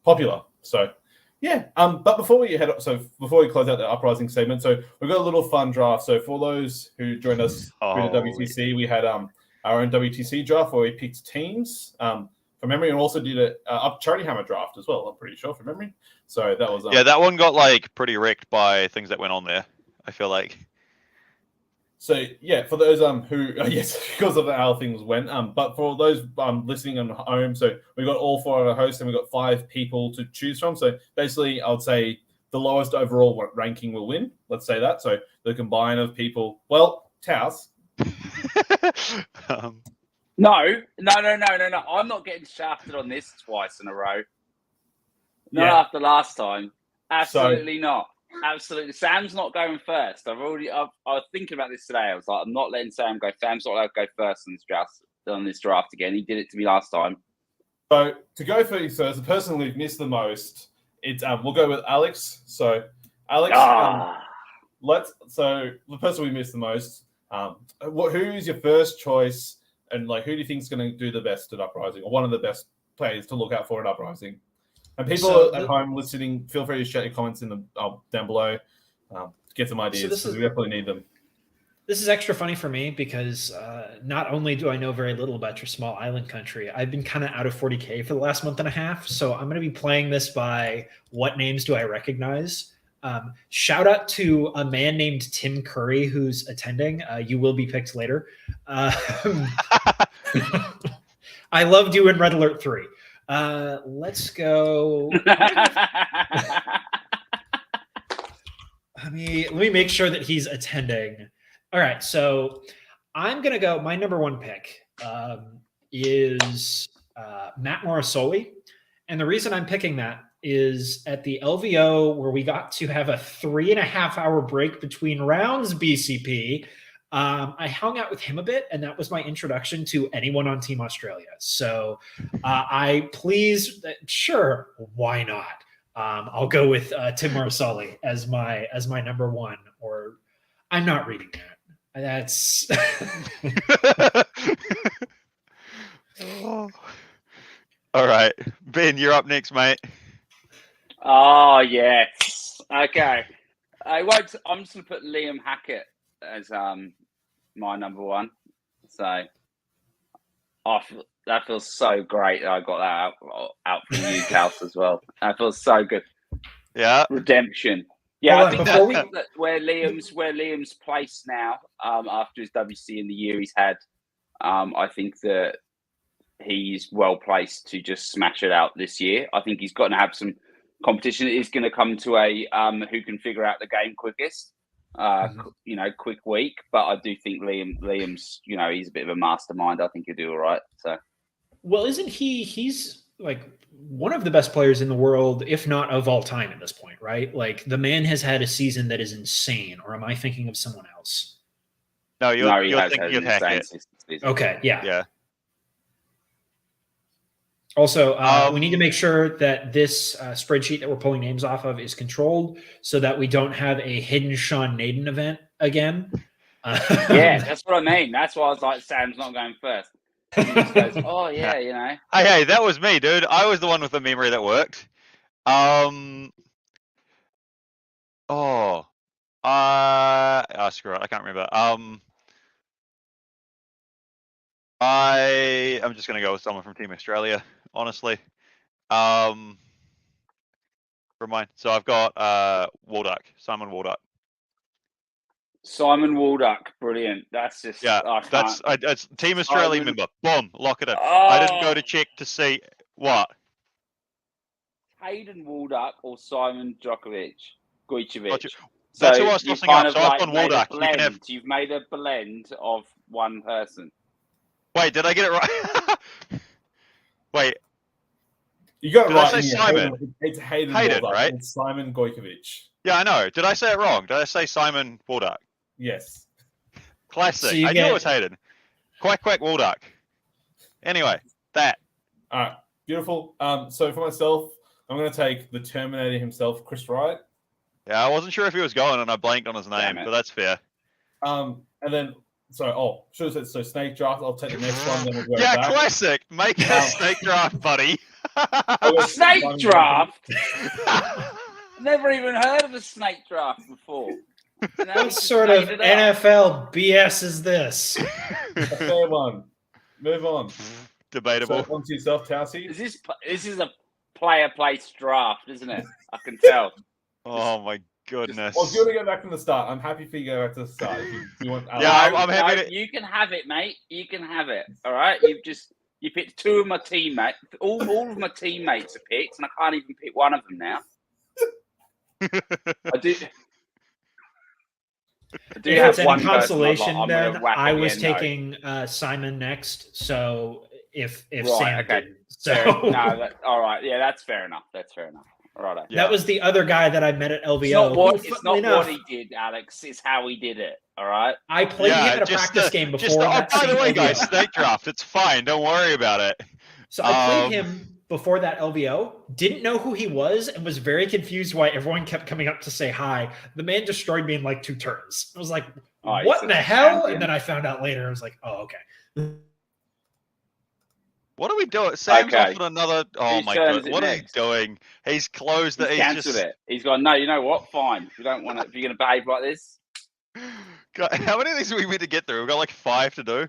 popular. So yeah, but before we close out the Uprising segment, so we've got a little fun draft. So for those who joined us through the WTC, we had our own WTC draft where we picked teams from memory, and also did a Charity Hammer draft as well, I'm pretty sure, from memory. So that was that one got like pretty wrecked by things that went on there, I feel like. So yeah, for those who yes, because of how things went. But for those listening on home, so we got all 4 of our hosts and we got 5 people to choose from. So basically, I would say the lowest overall ranking will win. Let's say that. So the combine of people. Well, Taos. No. I'm not getting shafted on this twice in a row. Not after last time. Absolutely not. Absolutely. Sam's not going first. I was thinking about this today. I was like, I'm not letting Sam go. Sam's not allowed to go first on this draft again. He did it to me last time. So to go first, the person we've missed the most, it's we'll go with Alex. So Alex, so the person we missed the most, who's your first choice, and like who do you think is going to do the best at Uprising, or one of the best players to look out for at Uprising? And people at home listening, feel free to share your comments in the down below. Get some ideas, because we definitely need them. This is extra funny for me because not only do I know very little about your small island country, I've been kind of out of 40K for the last month and a half. So I'm going to be playing this by what names do I recognize. Shout out to a man named Tim Curry who's attending. You will be picked later. I loved you in Red Alert 3. Let's go. Let me make sure that he's attending. All right, so I'm gonna go. My number 1 pick is Matt Morrisoli, and the reason I'm picking that is at the LVO where we got to have a 3.5-hour break between rounds. BCP. I hung out with him a bit, and that was my introduction to anyone on Team Australia. So sure, why not? I'll go with Tim Morrisoli as my number 1, or I'm not reading that. That's All right. Ben, you're up next, mate. Oh, yes. Okay. I'm just going to put Liam Hackett as my number 1. So that feels so great that I got that out from you, Taos, as well. That feels so good. Yeah. Redemption. Yeah, I think that where Liam's placed now, after his WC in the year he's had, I think that he's well placed to just smash it out this year. I think he's going to have some competition. It is going to come to a who can figure out the game quickest, quick week. But I do think Liam's, he's a bit of a mastermind. I think he'll do all right. So, well, isn't he's like one of the best players in the world, if not of all time at this point, right? Like the man has had a season that is insane. Or am I thinking of someone else? No, you're thinking of Hackett. Okay, yeah. Yeah. Also, we need to make sure that this spreadsheet that we're pulling names off of is controlled so that we don't have a hidden Sean Naden event again. Yeah, that's what I mean. That's why I was like, Sam's not going first. He just goes, oh, yeah, Hey, that was me, dude. I was the one with the memory that worked. Screw it. I can't remember. I'm just going to go with someone from Team Australia, honestly. From mine. So I've got Simon Walduck. Simon Walduck, brilliant. That's just it's Team Australia member. Boom, lock it in. I didn't go to check to see what. Hayden Walduck or Simon Gojkovic. That's who I was tossing up. So I've gone Walduck. You've made a blend of one person. Wait, did I get it right? Wait. You got it right. I say Simon? It's Hayden, right? It's Simon Gojkovic. Yeah, I know. Did I say it wrong? Did I say Simon Walduck? Yes. Classic. I knew it was Hayden. Quack Walduck. Anyway, that. All right. Beautiful. So for myself, I'm going to take the Terminator himself, Chris Wright. Yeah, I wasn't sure if he was going, and I blanked on his name, but that's fair. And then, should have said, so snake draft. I'll take the next one. Then we'll go back. Classic. Make a snake draft, buddy. Snake draft? Never even heard of a snake draft before. What sort of NFL BS is this? A fair one. Move on. Debatable. So onto yourself, Towsy. This is a player place draft, isn't it? I can tell. Oh my goodness. Well, if you want to go back from the start, I'm happy for you to go back to the start. If you want, Yeah, I'm happy no, to- you can have it, mate. You can have it. All right. You picked two of my teammates. All of my teammates are picked, and I can't even pick one of them now. I do. If have it's any one person consolation, I'm gonna Ben, whack I at the was end, though. taking Simon next. So if Right, Sam okay. didn't, so All right. Yeah, that's fair enough. All right. Yeah. that was the other guy that I met at LVO. It's not what who, it's funnily not enough, what he did, Alex. It's how he did it. All right. I played him in a practice game before. Oh, that by the same way, LVO. guys, snake draft. It's fine. Don't worry about it. So I played him before that LVO, didn't know who he was, and was very confused why everyone kept coming up to say hi. The man destroyed me in like 2 turns. I was like, what in the hell? champion. And then I found out later, I was like, oh, okay. What are we doing? Sam's Okay. offered another. Oh Whose my turn god! is it What next? are you doing? He's closed He's it. cancelled it. He's gone. No, you know what? Fine. If you don't want it, if you're going to behave like this, God, how many of these are we meant to get through? We've got like 5 to do.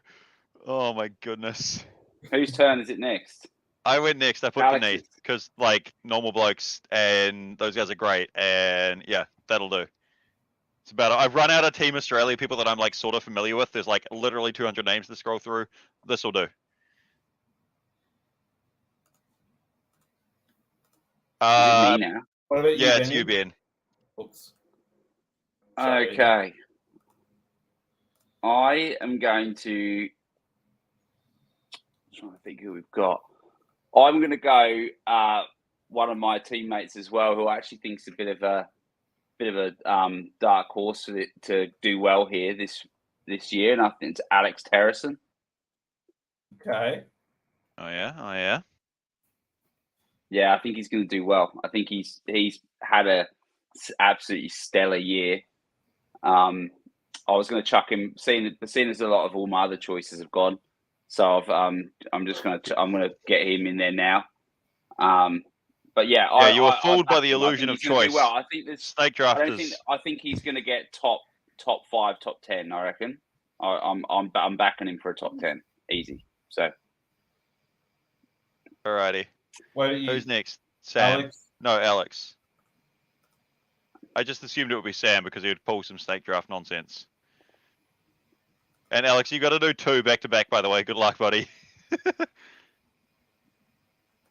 Oh my goodness. whose turn is it next? I went next. I put Alex's. beneath because like normal blokes and those guys are great. And yeah, that'll do. It's about. I've run out of Team Australia people that I'm like sort of familiar with. There's like literally 200 names to scroll through. This will do. What about you, Yeah, it's Benny? you, Ben. Oops. Sorry. Okay. I am going to trying to think who we've got. I'm going to go one of my teammates as well, who I actually thinks a bit of a dark horse to do well here this year, and I think it's Alex Terrison. Okay. Oh yeah. Yeah, I think he's going to do well. I think he's had a absolutely stellar year. I was going to chuck him, seeing as a lot of all my other choices have gone. So I'm going to get him in there now. But yeah, you were fooled by the illusion of choice. Well, I think this snake draft I think he's going to get top 5, top 10. I reckon. I'm backing him for a top 10, easy. So. Alrighty. Who's next? Sam. Alex? No, Alex. I just assumed it would be Sam because he would pull some snake draft nonsense. And Alex, you got to do 2 back to back, by the way. Good luck, buddy.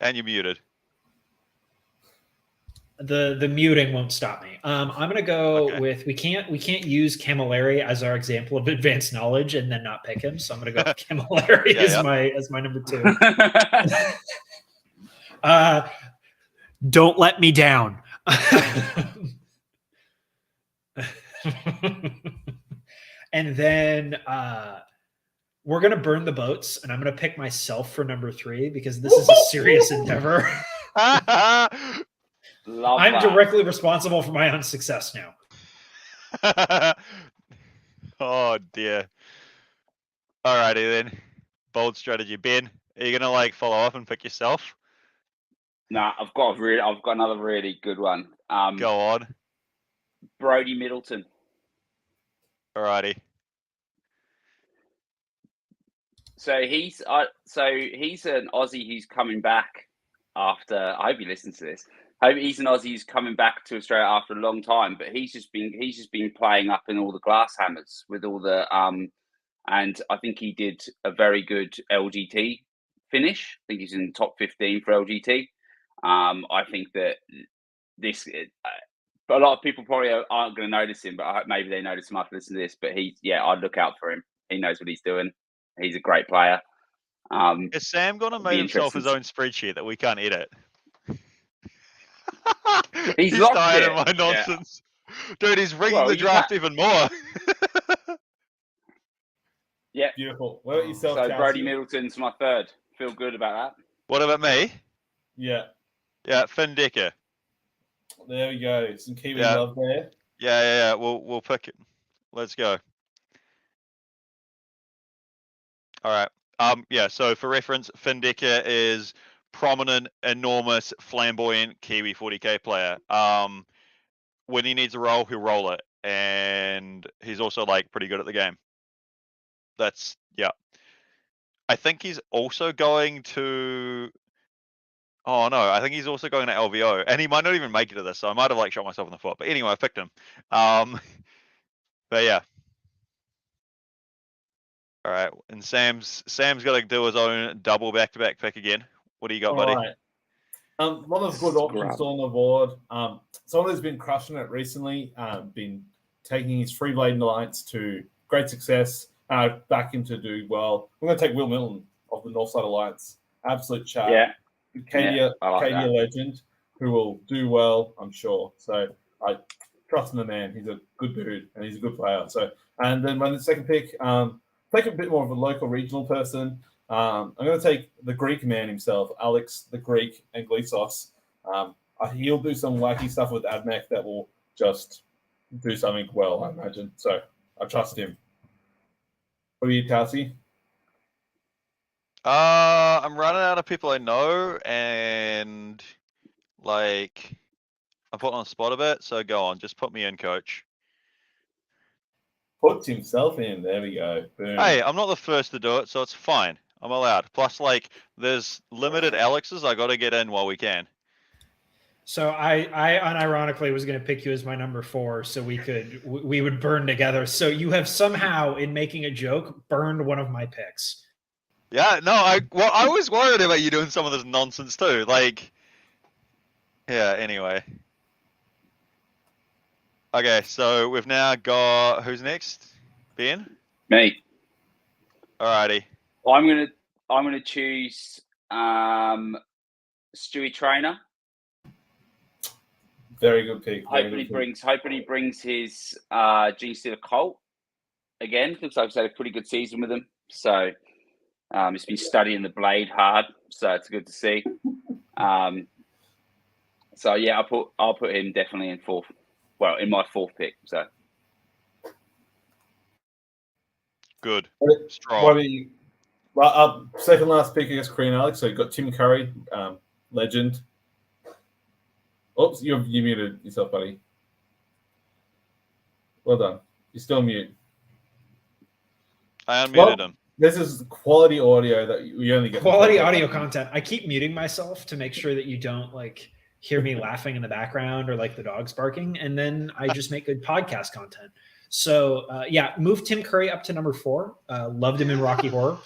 And you're muted. The muting won't stop me. I'm gonna go with we can't use Camilleri as our example of advanced knowledge and then not pick him. So I'm gonna go with Camilleri as my number 2. Don't let me down. And then we're gonna burn the boats, and I'm gonna pick myself for number 3 because this is a serious endeavor. I'm directly responsible for my own success now. Oh dear. Alrighty then. Bold strategy. Ben, are you gonna like follow up and pick yourself? Nah, I've got another really good one. Go on. Brody Middleton. Alrighty. So he's an Aussie who's coming back after. I hope he listens to this. He's an Aussie who's coming back to Australia after a long time, but he's just been playing up in all the glass hammers with all the and I think he did a very good LGT finish. I think he's in the top 15 for LGT. I think that a lot of people probably aren't going to notice him, but I hope maybe they notice him after listening to this. But I'd look out for him. He knows what he's doing. He's a great player. Is Sam going to make himself his own spreadsheet that we can't edit? He's tired of my nonsense. Yeah. Dude, he's rigging the draft even more. Yeah. Beautiful. What about yourself, So Chelsea? Brody Middleton's my 3rd. Feel good about that. What about me? Yeah. Yeah, Finn Decker. There we go. Some Kiwi love there. Yeah. We'll pick it. Let's go. All right. Yeah. So for reference, Finn Decker is prominent, enormous, flamboyant Kiwi 40k player. When he needs a roll, he'll roll it, and he's also like pretty good at the game. I think he's also going to Oh no, I think he's also going to LVO, and he might not even make it to this, so I might have like shot myself in the foot. But anyway, I picked him. But yeah. All right, and Sam's got to do his own double back-to-back pick again. What do you got, All buddy? right. A lot of good options still on the board. Someone who's been crushing it recently, been taking his Free Blade Alliance to great success, back into do well. I'm going to take Will Milton of the Northside Alliance. Absolute chat. Yeah. Cadia I like that. legend who will do well, I'm sure. So I trust in the man. He's a good dude and he's a good player. So, and then my second pick, take a bit more of a local regional person. I'm going to take the Greek man himself, Alex the Greek Anglisos. He'll do some wacky stuff with Admech that will just do something well, I imagine. So I trust him. What are you, Tassie? I'm running out of people I know, and like I'm put on the spot a bit. So go on, just put me in, coach. Puts himself in. There we go. Boom. Hey, I'm not the first to do it, so it's fine. I'm allowed. Plus, like, there's limited Alexes. I got to get in while we can. So I unironically was going to pick you as my number 4, so we would burn together. So you have somehow, in making a joke, burned one of my picks. Yeah, no, I was worried about you doing some of this nonsense too. Like, yeah. Anyway. Okay, so we've now got who's next? Ben? Me. Alrighty. I'm gonna choose Stewie Trainer. Very good pick. Hoping he brings his G Steeler Colt again. Looks like he's had a pretty good season with him. So he's been studying the blade hard. So it's good to see. So yeah, I'll put him definitely in 4th. Well, in my 4th pick. So good. Strong. What are you? Second last pick against Korean Alex. So you've got Tim Curry, legend. Oops, you muted yourself, buddy. Well done. You're still mute. I unmuted him. This is quality audio that we only get. Quality audio content. I keep muting myself to make sure that you don't like hear me laughing in the background or like the dogs barking, and then I just make good podcast content. So yeah, move Tim Curry up to number 4. Loved him in Rocky Horror.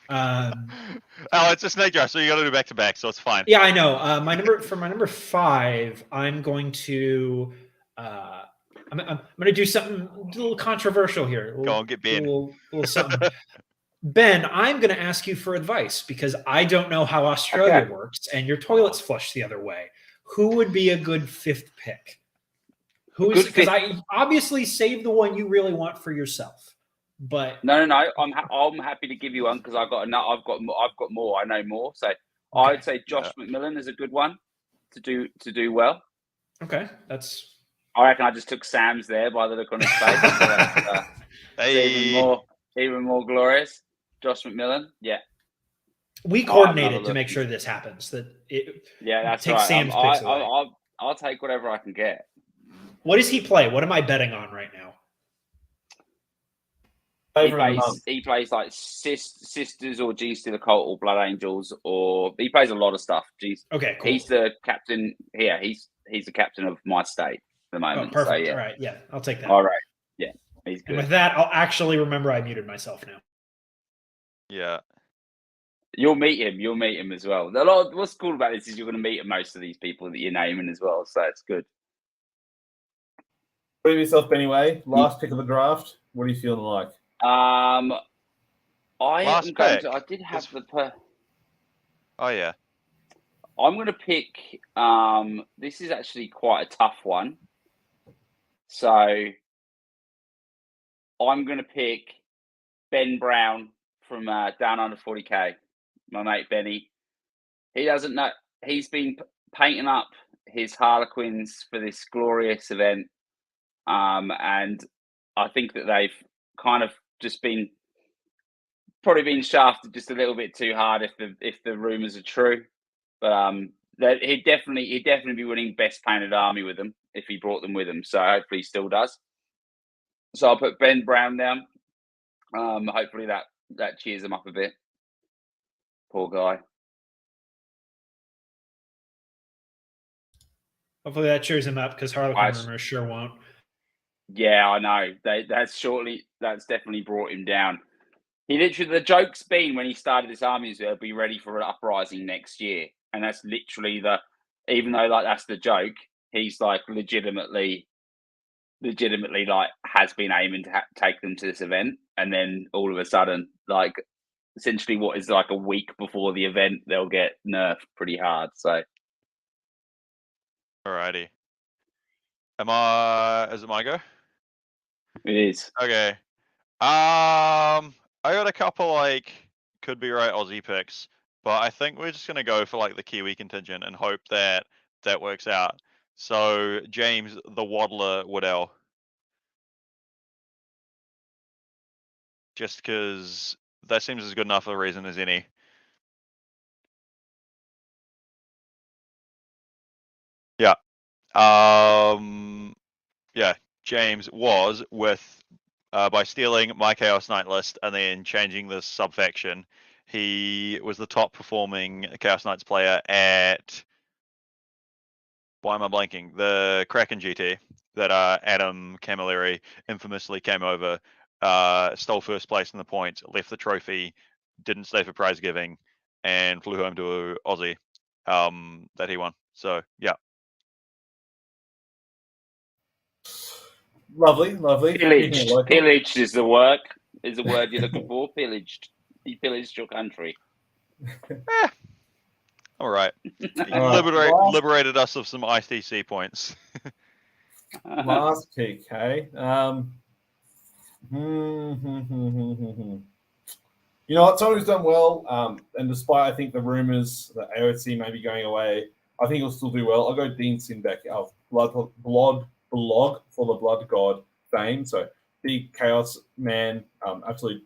It's a snake jar, so you got to do back to back, so it's fine. Yeah, I know. My number 5, I'm going to I'm going to do something a little controversial here. Go on, get Ben. Little something. Ben, I'm going to ask you for advice because I don't know how Australia works, and your toilet's flushed the other way. Who would be a good 5th pick? Who is? Because I obviously save the one you really want for yourself. But no. I'm happy to give you one because I've got more. I know more. So okay. I'd say Josh McMillan is a good one to do well. Okay, I reckon I just took Sam's there by the look on his face. So that's, even more glorious. Josh McMillan, yeah. We coordinated to make sure this happens. That's right. Sam's picks away. I'll take whatever I can get. What does he play? What am I betting on right now? He plays like Sisters or G Steeler Colt or Blood Angels, or he plays a lot of stuff. Okay, cool. He's the captain. Yeah, he's the captain of my state at the moment. Oh, perfect. So, yeah. All right, yeah, I'll take that. All right, yeah, he's good. And with that, I'll actually remember I muted myself now. Yeah. You'll meet him as well. What's cool about this is you're going to meet most of these people that you're naming as well, so it's good. Put yourself anyway. Last pick of the draft. What are you feeling like? I did have Oh yeah. I'm going to pick. This is actually quite a tough one. So I'm going to pick Ben Brown from Down Under 40K. My mate Benny. He doesn't know. He's been painting up his Harlequins for this glorious event, and I think that they've kind of just probably been shafted just a little bit too hard if the rumors are true. But that he'd definitely be winning best painted army with them if he brought them with him. So hopefully he still does. So I'll put Ben Brown down. Hopefully that cheers him up a bit. Poor guy. Hopefully that cheers him up because Harlequin Nice. rumors sure won't. Yeah, I know. That's definitely brought him down. He literally, the joke's been when he started this army is he'll be ready for an uprising next year, and that's literally even though like that's the joke, he's like legitimately like has been aiming to take them to this event, and then all of a sudden, like essentially what is like a week before the event, they'll get nerfed pretty hard. So, Alrighty. Is it my go? it is. Okay. I got a couple like could be right Aussie picks, but I think we're just gonna go for like the Kiwi contingent and hope that that works out. So James the Waddler Woodell, just because that seems as good enough a reason as any. Yeah. Yeah. James was with by stealing my Chaos Knight list and then changing the subfaction. He was the top performing Chaos Knights player at, why am I blanking? The Kraken GT that Adam Camilleri infamously came over, stole first place in the points, left the trophy, didn't stay for prize giving, and flew home to Aussie that he won. So yeah. Lovely. Pillaged is the word you're looking for. Pillaged. He pillaged your country. All right. Right. Liberated us of some ITC points. Last pick, hey. You know what? Someone who's done well, and despite I think the rumors that AOC may be going away, I think he'll still do well. I'll go Dean Sinbeck of Blood Blog for the Blood God fame. So big chaos man, absolutely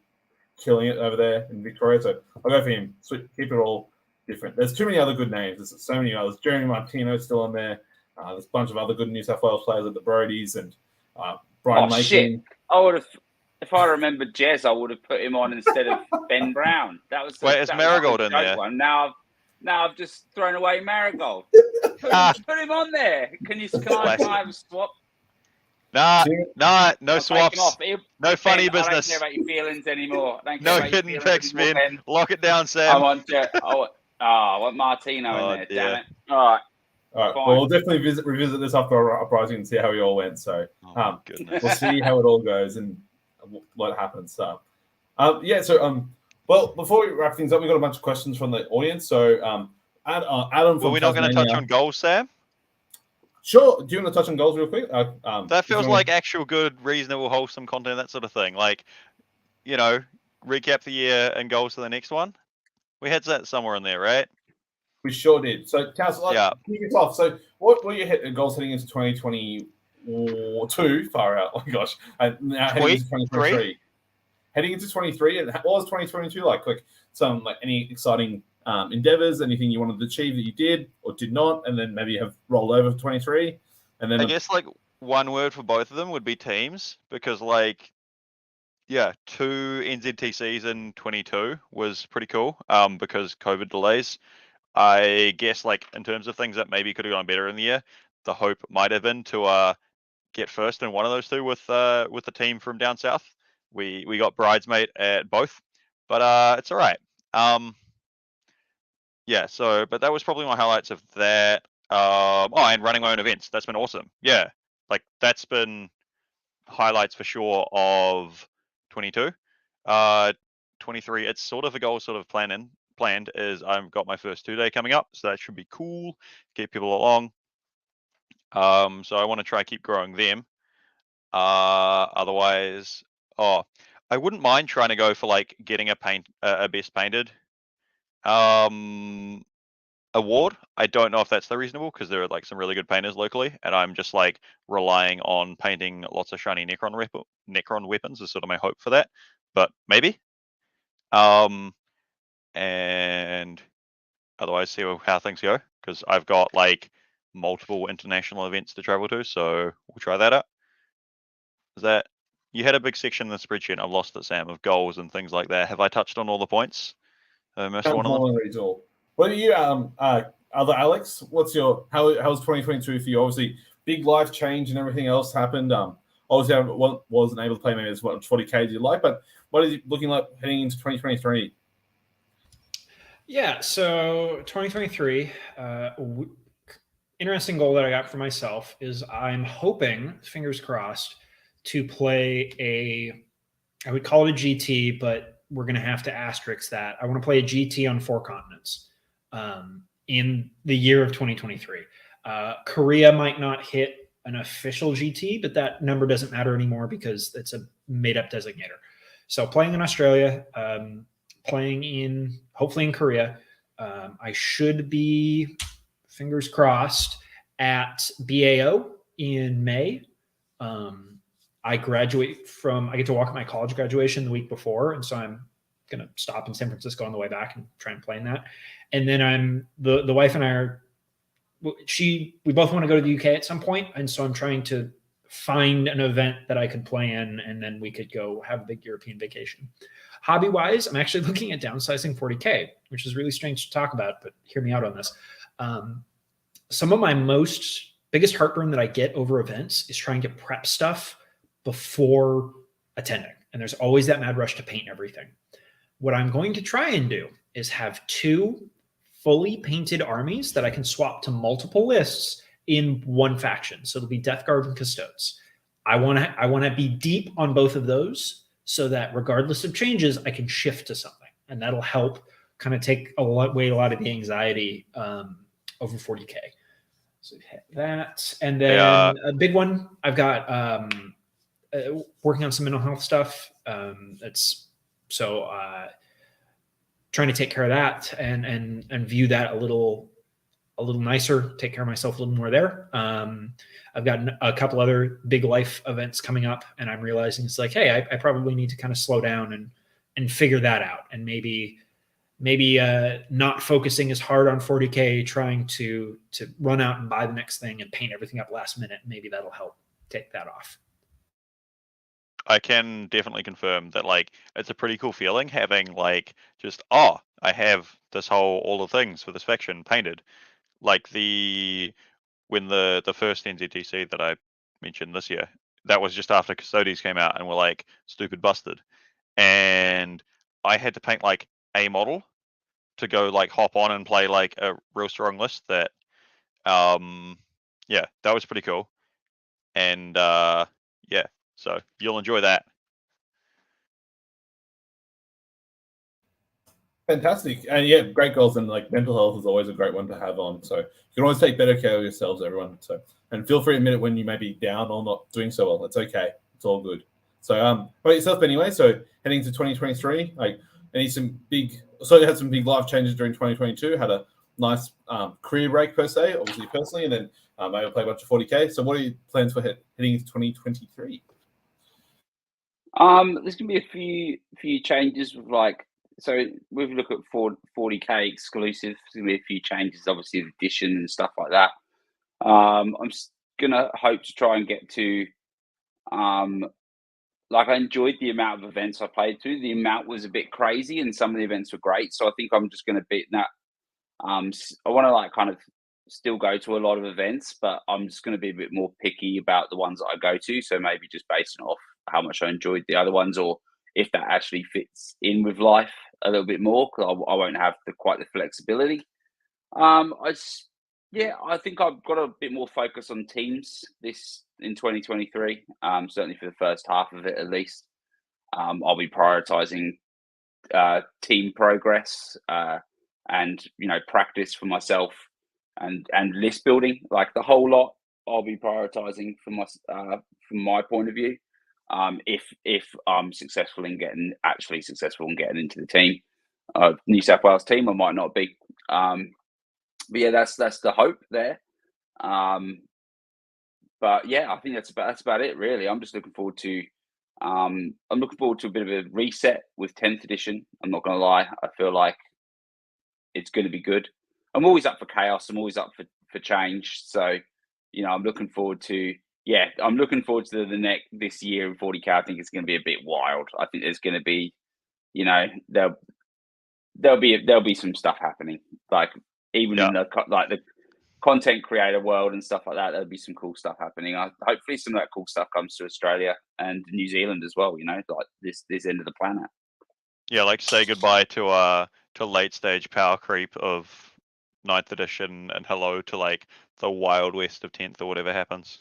killing it over there in Victoria. So I'll go for him. Keep it all different. There's too many other good names. There's so many others. Jeremy Martino's still on there. There's a bunch of other good New South Wales players at the Brodies and Brian Lakin. Shit. I would have, if I remembered Jez, I would have put him on instead of Ben Brown. That was wait, is Marigold in there? One. Now I've just thrown away Marigold. Put him on there. Can I have a swap? Nah, no swaps. No funny business. I don't care about your feelings anymore. No hidden picks, man. Lock it down, Sam. I want Martino in there. Damn it. All right. Well, we'll definitely revisit this after Uprising and see how we all went. So we'll see how it all goes and what happens. Well, before we wrap things up, we've got a bunch of questions from the audience. So Adam from we're not going to touch on goals, Sam? Sure. Do you want to touch on goals real quick? That feels like actual good, reasonable, wholesome content, that sort of thing. Like, recap the year and goals to the next one. We had that somewhere in there, right? We sure did. So, Council, kick us off. So, what were your goals heading into 2022? Far out. Oh, my gosh. Now heading into 2023. Heading into 23, and what was 2022 like? Like, any exciting endeavors, anything you wanted to achieve that you did or did not, and then maybe have rolled over for 23? And then I guess, one word for both of them would be teams, because, 2 NZTCs in 22 was pretty cool because COVID delays. I guess, in terms of things that maybe could have gone better in the year, the hope might have been to get first in one of those two with the team from down south. We got bridesmaid at both, but it's all right. But that was probably my highlights of that. And running my own events. That's been awesome. Yeah, that's been highlights for sure of 22. 23, it's sort of a goal, sort of planned is I've got my first 2-day coming up, so that should be cool. Keep people along. So I want to try keep growing them. Otherwise, I wouldn't mind trying to go for getting a best painted award. I don't know if that's reasonable because there are some really good painters locally, and I'm just relying on painting lots of shiny Necron weapons is sort of my hope for that. But maybe. And otherwise see how things go, because I've got multiple international events to travel to, so we'll try that out. Is that you had a big section in the spreadsheet? I've lost it, Sam, of goals and things like that. Have I touched on all the points? I missed one of them. What are you, other Alex, what's your how's 2022 for you? Obviously, big life change and everything else happened. Obviously, I wasn't able to play maybe as much 40K as you'd like, but what is it looking like heading into 2023? Yeah, so 2023, interesting goal that I got for myself is I'm hoping, fingers crossed, to play I would call it a GT, but we're going to have to asterisk that. I want to play a GT on 4 continents in the year of 2023. Korea might not hit an official GT, but that number doesn't matter anymore because it's a made-up designator. So playing in Australia, playing hopefully in Korea. I should be, fingers crossed, at BAO in May. I get to walk at my college graduation the week before. And so I'm going to stop in San Francisco on the way back and try and play in that. And then the wife and I we both want to go to the UK at some point. And so I'm trying to find an event that I could play in, and then we could go have a big European vacation. Hobby wise, I'm actually looking at downsizing 40K, which is really strange to talk about, but hear me out on this. Some of my biggest heartburn that I get over events is trying to prep stuff before attending. And there's always that mad rush to paint everything. What I'm going to try and do is have 2 fully painted armies that I can swap to multiple lists in one faction. So it'll be Death Guard and Custodes. I want to be deep on both of those so that regardless of changes, I can shift to something. And that'll help kind of take away a lot of the anxiety over 40K. So that. And then a big one, I've got working on some mental health stuff. Trying to take care of that and view that a little nicer, take care of myself a little more there. I've got a couple other big life events coming up, and I'm realizing it's like, hey, I probably need to kind of slow down and figure that out. And maybe not focusing as hard on 40K, trying to run out and buy the next thing and paint everything up last minute. Maybe that'll help take that off. I can definitely confirm that like it's a pretty cool feeling having like just I have all the things for this faction painted. Like when the first NZTC that I mentioned this year, that was just after Custodes came out and were like stupid busted. And I had to paint like a model to go like hop on and play like a real strong list that that was pretty cool. And so you'll enjoy that. Fantastic. And yeah, great goals. And like mental health is always a great one to have on. So you can always take better care of yourselves, everyone. So, and feel free to admit it when you may be down or not doing so well. It's okay. It's all good. So, about yourself anyway. So heading to 2023, like you had some big life changes during 2022, had a nice career break per se, obviously personally, and then maybe play a bunch of 40K. So what are your plans for heading into 2023? There's gonna be a few changes with so we've looked at 40K exclusive. There's gonna be a few changes, obviously edition and stuff like that. I'm gonna hope to try and get to I enjoyed the amount of events I played through. The amount was a bit crazy and some of the events were great. So I think I'm just gonna beat that. I wanna kind of still go to a lot of events, but I'm just gonna be a bit more picky about the ones that I go to. So maybe just basing off how much I enjoyed the other ones, or if that actually fits in with life a little bit more, because I won't have quite the flexibility. I think I've got a bit more focus on teams in 2023. Certainly for the first half of it, at least. I'll be prioritizing team progress and practice for myself and list building, like the whole lot. I'll be prioritizing from my point of view. If I'm successful in getting into the team, New South Wales team, I might not be. But yeah, that's the hope there. But yeah, I think that's about it really. I'm just looking forward to a bit of a reset with 10th edition. I'm not going to lie. I feel like it's going to be good. I'm always up for chaos. I'm always up for change. So, I'm looking forward to this year in 40K. I think it's going to be a bit wild. I think there's going to be, there'll be some stuff happening. Like even in the content creator world and stuff like that, there'll be some cool stuff happening. Hopefully some of that cool stuff comes to Australia and New Zealand as well, like this end of the planet. Yeah, like say goodbye to late stage power creep of 9th edition and hello to like the Wild West of 10th or whatever happens.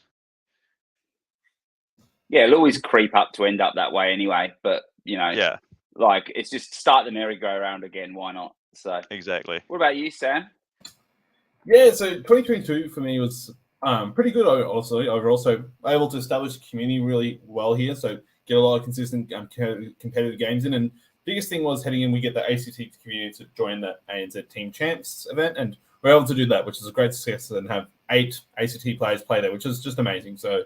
Yeah, it'll always creep up to end up that way anyway, but yeah, like it's just start the merry-go-round again, why not? So exactly. What about you, Sam? Yeah, so 2022 for me was pretty good, also. Overall, so able to establish a community really well here, so get a lot of consistent competitive games in. And biggest thing was heading in, we get the ACT community to join the ANZ Team Champs event, and we're able to do that, which is a great success, and have 8 ACT players play there, which is just amazing. So,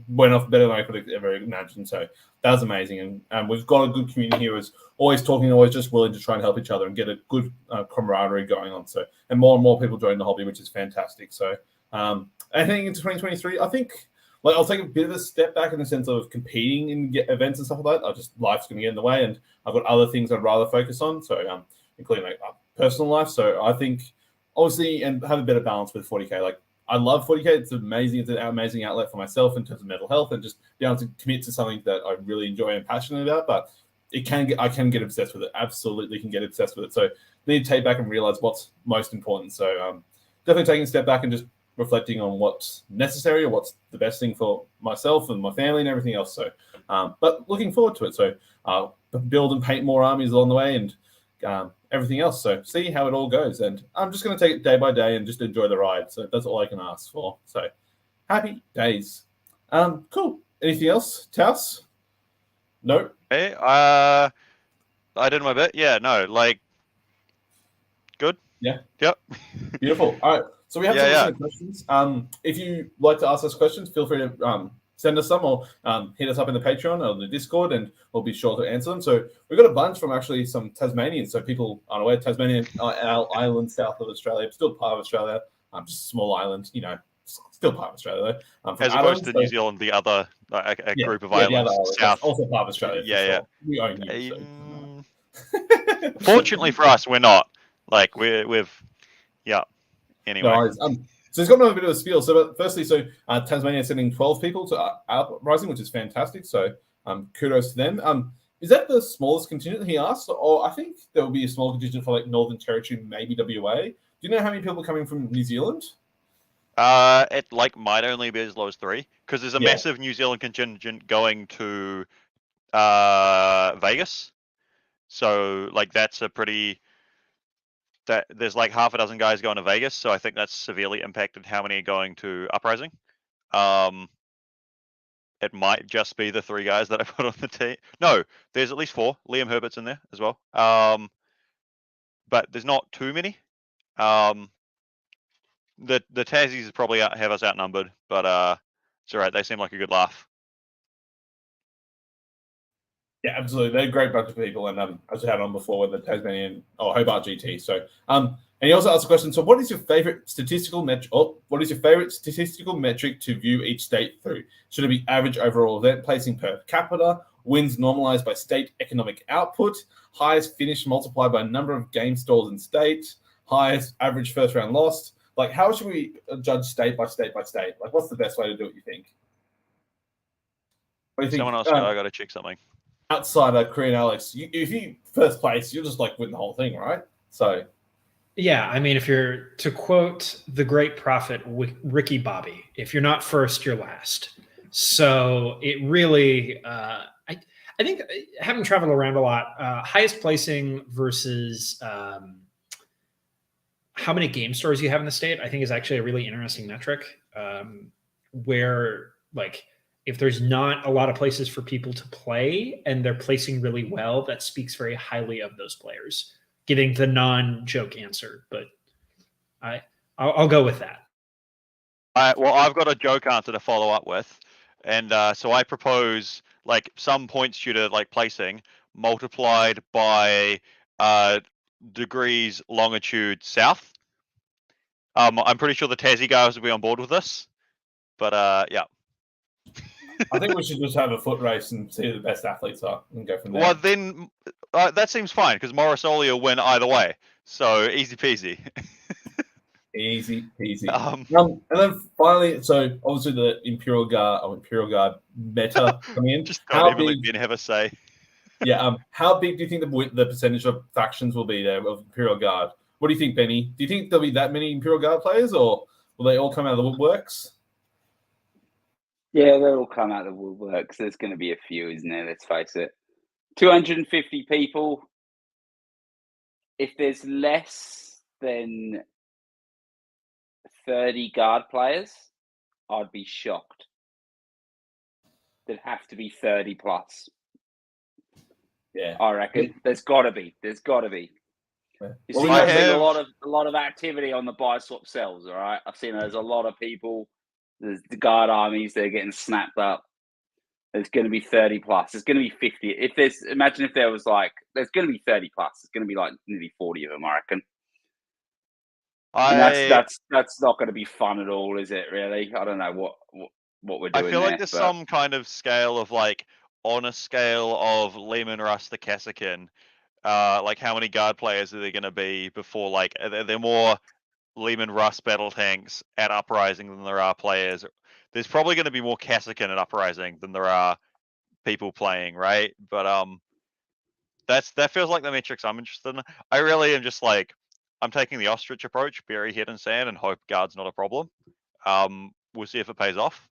went off better than I could have ever imagined. So that was amazing, and we've got a good community here who's always talking, always just willing to try and help each other and get a good camaraderie going on. So, and more people join the hobby, which is fantastic. So, I think into 2023, I think I'll take a bit of a step back in the sense of competing in events and stuff like that. Life's going to get in the way, and I've got other things I'd rather focus on. So, including personal life. So, I think obviously, and have a better balance with 40K. I love 40K. It's amazing. It's an amazing outlet for myself in terms of mental health and just be able to commit to something that I really enjoy and passionate about. But I can get obsessed with it. Absolutely can get obsessed with it. So I need to take back and realize what's most important. So definitely taking a step back and just reflecting on what's necessary or what's the best thing for myself and my family and everything else. So, but looking forward to it. So build and paint more armies along the way and everything else. So see how it all goes. And I'm just going to take it day by day and just enjoy the ride. So that's all I can ask for. So happy days. Cool. Anything else, Taos? Nope. Hey, I did my bit. Yeah, no, good. Yeah. Yep. Beautiful. All right. So we have some questions. If you like to ask us questions, feel free to send us some or hit us up in the Patreon or the Discord, and we'll be sure to answer them. So we've got a bunch from actually some Tasmanians. So people aren't aware, Tasmania, our island south of Australia, still part of Australia, just a small island, still part of Australia though. As opposed to New Zealand, the other group of islands south. Also part of Australia. Yeah. We own you. So. Fortunately for us, we're not. Anyway. No, so it's got a bit of a spiel. So, firstly, Tasmania is sending 12 people to Uprising, which is fantastic. So, kudos to them. Is that the smallest contingent he asked? Or I think there will be a small contingent for Northern Territory, maybe WA. Do you know how many people are coming from New Zealand? It might only be as low as 3 because there's a massive New Zealand contingent going to Vegas. So, that's a pretty. There's half a dozen guys going to Vegas, so I think that's severely impacted how many are going to Uprising. It might just be the 3 guys that I put on the team. No, there's at least 4. Liam Herbert's in there as well. But there's not too many. The Tassies probably have us outnumbered, but it's all right. They seem like a good laugh. Yeah, absolutely. They're a great bunch of people, and as we had on before with the Tasmanian Hobart GT. So, and he also asked a question. So, what is your favorite statistical metric? What is your favorite statistical metric to view each state through? Should it be average overall event placing per capita, wins normalized by state economic output, highest finish multiplied by number of game stalls in state, highest average first round lost? How should we judge state by state by state? What's the best way to do it? You think? What do you think? Someone else, I got to check something. Outside of Korean Alex, if you first place, you'll just win the whole thing, right? So, yeah, I mean, if you're to quote the great prophet Ricky Bobby, if you're not first, you're last. So it really, I think, having traveled around a lot, highest placing versus how many game stores you have in the state, I think is actually a really interesting metric. Where if there's not a lot of places for people to play and they're placing really well, that speaks very highly of those players. Getting the non-joke answer, but I'll go with that. Well, I've got a joke answer to follow up with, and so I propose some points due to placing multiplied by degrees longitude south. I'm pretty sure the Tassie guys will be on board with this, but yeah. I think we should just have a foot race and see who the best athletes are and go from there. Well, then that seems fine because Morrisoli will win either way. So easy peasy. Easy peasy. Um, And then finally, so obviously the Imperial Guard meta coming in. just How don't even big? let Ben have a say. Yeah. How big do you think the percentage of factions will be there of Imperial Guard? What do you think, Benny? Do you think there'll be that many Imperial Guard players, or will they all come out of the woodworks? Yeah, they'll all come out of the woodworks. There's going to be a few, isn't there? Let's face it. 250 people. If there's less than 30 guard players, I'd be shocked. There'd have to be 30 plus. Yeah, I reckon. There's got to be. There's got to be. Yeah. You Well, see, we there's have- been a lot of activity on the buy swap sells. All right, I've seen there's a lot of people. There's the guard armies that are getting snapped up. There's going to be 30 plus. There's going to be 50. Imagine if there was there's going to be 30 plus. It's going to be like nearly 40 of them, I reckon. And that's not going to be fun at all, is it? Really? I don't know what we're doing. I feel like there, there's but some kind of scale of like on a scale of Lehman Russ to Kassakin, like how many guard players are there going to be before like they're more Lehman Russ battle tanks at Uprising than there are players. There's probably going to be more Kassakin at Uprising than there are people playing, right? But that feels like the metrics I'm interested in. I really am just like I'm taking the ostrich approach, bury head in sand, and hope guard's not a problem. We'll see if it pays off.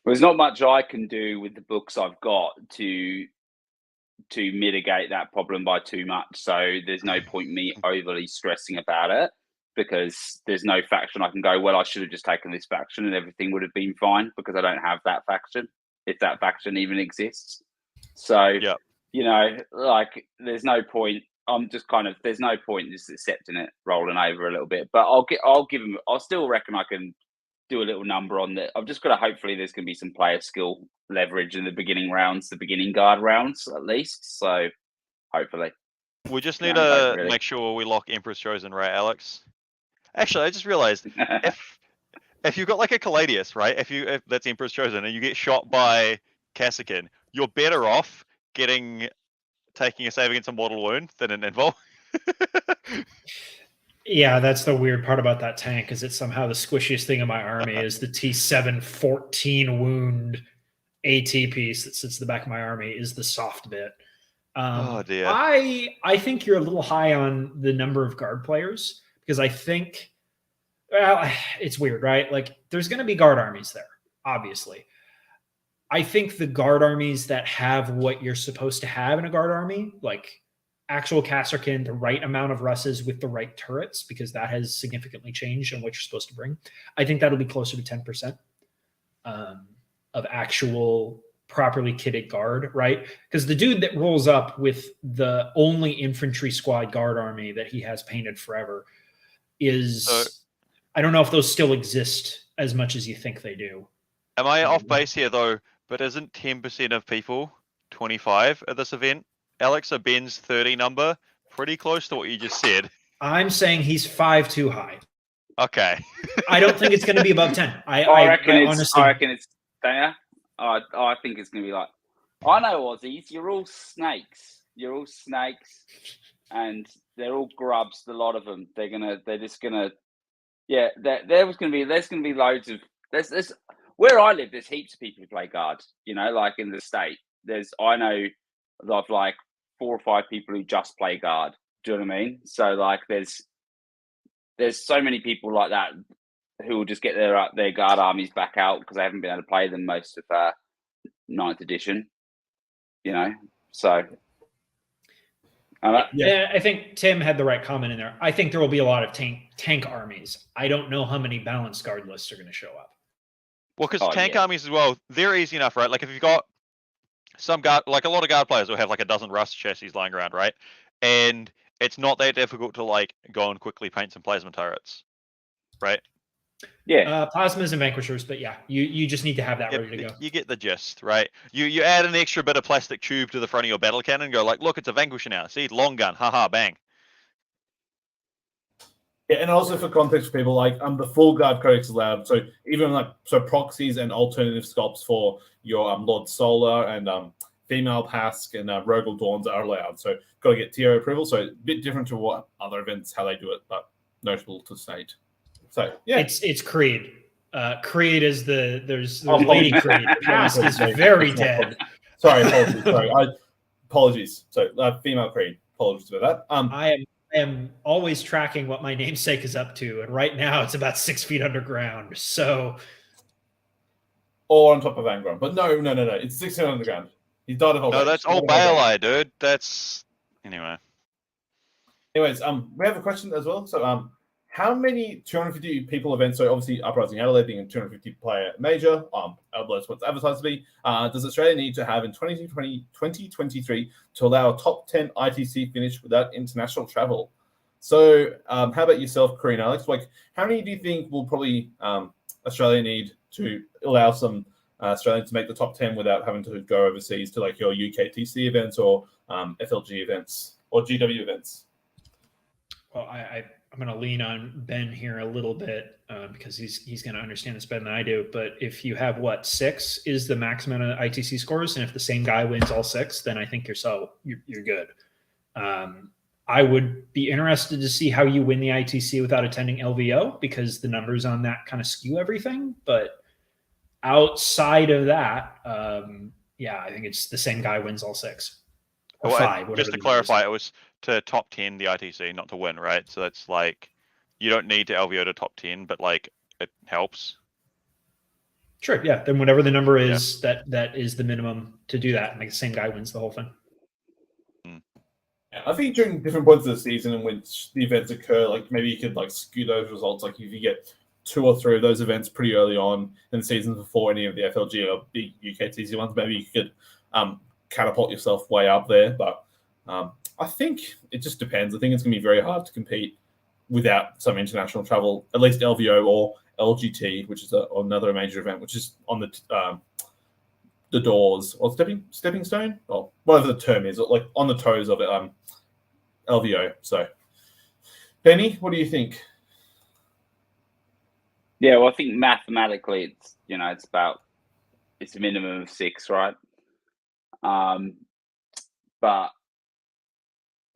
there's not much I can do with the books I've got to mitigate that problem by too much. So there's no point me overly stressing about it because there's no faction I can go, well, I should have just taken this faction and everything would have been fine because I don't have that faction, if that faction even exists. So, Yeah. there's no point. I'm just there's no point just accepting it, rolling over a little bit. But I'll still reckon I can do a little number on that. I've just got to hopefully there's going to be some player skill leverage in the beginning rounds, the beginning guard rounds at least. So hopefully. We just need to make sure we lock Emperor's Chosen, right, Alex? Actually, I just realized if you've got like a Caladius, right? If that's Emperor's Chosen and you get shot by Kassakin, you're better off taking a save against a mortal wound than an invul. Yeah, that's the weird part about that tank is it's somehow the squishiest thing in my army is the T7 14 wound AT piece that sits at the back of my army is the soft bit. Oh dear. I think you're a little high on the number of guard players because I think, well, it's weird, right? Like there's going to be guard armies there, obviously. I think the guard armies that have what you're supposed to have in a guard army, like actual Kassakin, the right amount of Russes with the right turrets, because that has significantly changed on what you're supposed to bring. I think that'll be closer to 10% of actual properly kitted guard, right? Because the dude that rolls up with the only infantry squad guard army that he has painted forever is, I don't know if those still exist as much as you think they do. Am I off base here though? But isn't 10% of people 25 at this event? Alex, a Ben's 30 number, pretty close to what you just said. I'm saying he's 5 too high. Okay. I don't think it's going to be above 10. I reckon it's there. I think it's going to be like, I know Aussies, you're all snakes. You're all snakes, and they're all grubs. A lot of them. There's going to be loads of there's where I live. There's heaps of people who play guard. Like in the state, I know of like 4 or 5 people who just play guard. Do you know what I mean? So like there's so many people like that who will just get their guard armies back out because they haven't been able to play them most of 9th edition. So yeah, I think Tim had the right comment in there. I think there will be a lot of tank armies. I don't know how many balanced guard lists are going to show up. Well, because tank armies as well, they're easy enough, right? Like if you've got some guard, like a lot of guard players will have like a dozen Rust chassis lying around, right? And it's not that difficult to like go and quickly paint some plasma turrets, right? Yeah. Plasmas and vanquishers, but yeah, you just need to have that ready to go. You get the gist, right? You add an extra bit of plastic tube to the front of your battle cannon and go like, look, it's a vanquisher now. See, long gun, haha, bang. Yeah, and also for context for people, like the full guard codex is allowed. So even proxies and alternative sculpts for your Lord Solar and female Pask and Rogel Dawns are allowed. So got to get TO approval. So a bit different to what other events, how they do it, but notable to state. So, yeah. It's Creed. Creed is there's Oh, Lady Creed. Pask is very dead. Sorry, apologies. So, female Creed. Apologies for that. I am always tracking what my namesake is up to, and right now it's about 6 feet underground. So, or on top of Angron, but no. It's 6 feet underground. He died of old age. No, that's all Baelai, dude. That's anyway. Anyways, we have a question as well. So, how many 250 people events? So obviously, Uprising Adelaide being a 250 player major, Adelaide's what's advertised to be. Does Australia need to have in 2023 to allow a top 10 ITC finish without international travel? So, how about yourself, Corrine, Alex? Like, how many do you think will probably Australia need to allow some Australians to make the top 10 without having to go overseas to like your UKTC events or FLG events or GW events? Well, I'm going to lean on Ben here a little bit because he's going to understand this better than I do. But if you have 6 is the max amount of ITC scores, and if the same guy wins all 6, then I think you're good. I would be interested to see how you win the ITC without attending LVO because the numbers on that kind of skew everything. But outside of that, I think it's the same guy wins all 6 or 5. Just to clarify, it was to top 10 the ITC, not to win, right? So that's like you don't need to LVO to top 10, but like it helps. Sure, yeah. Then whatever the number is, that is the minimum to do that. And like the same guy wins the whole thing. Yeah, I think during different points of the season in which the events occur, like maybe you could like skew those results. Like if you get 2 or 3 of those events pretty early on in the season before any of the FLG or big UKTC ones, maybe you could catapult yourself way up there. But I think it just depends. I think it's going to be very hard to compete without some international travel, at least LVO or LGT, which is another major event, which is on the doors or stepping stone or whatever the term is, like on the toes of it, LVO. So, Benny, what do you think? Yeah, well, I think mathematically, it's a minimum of 6, right? But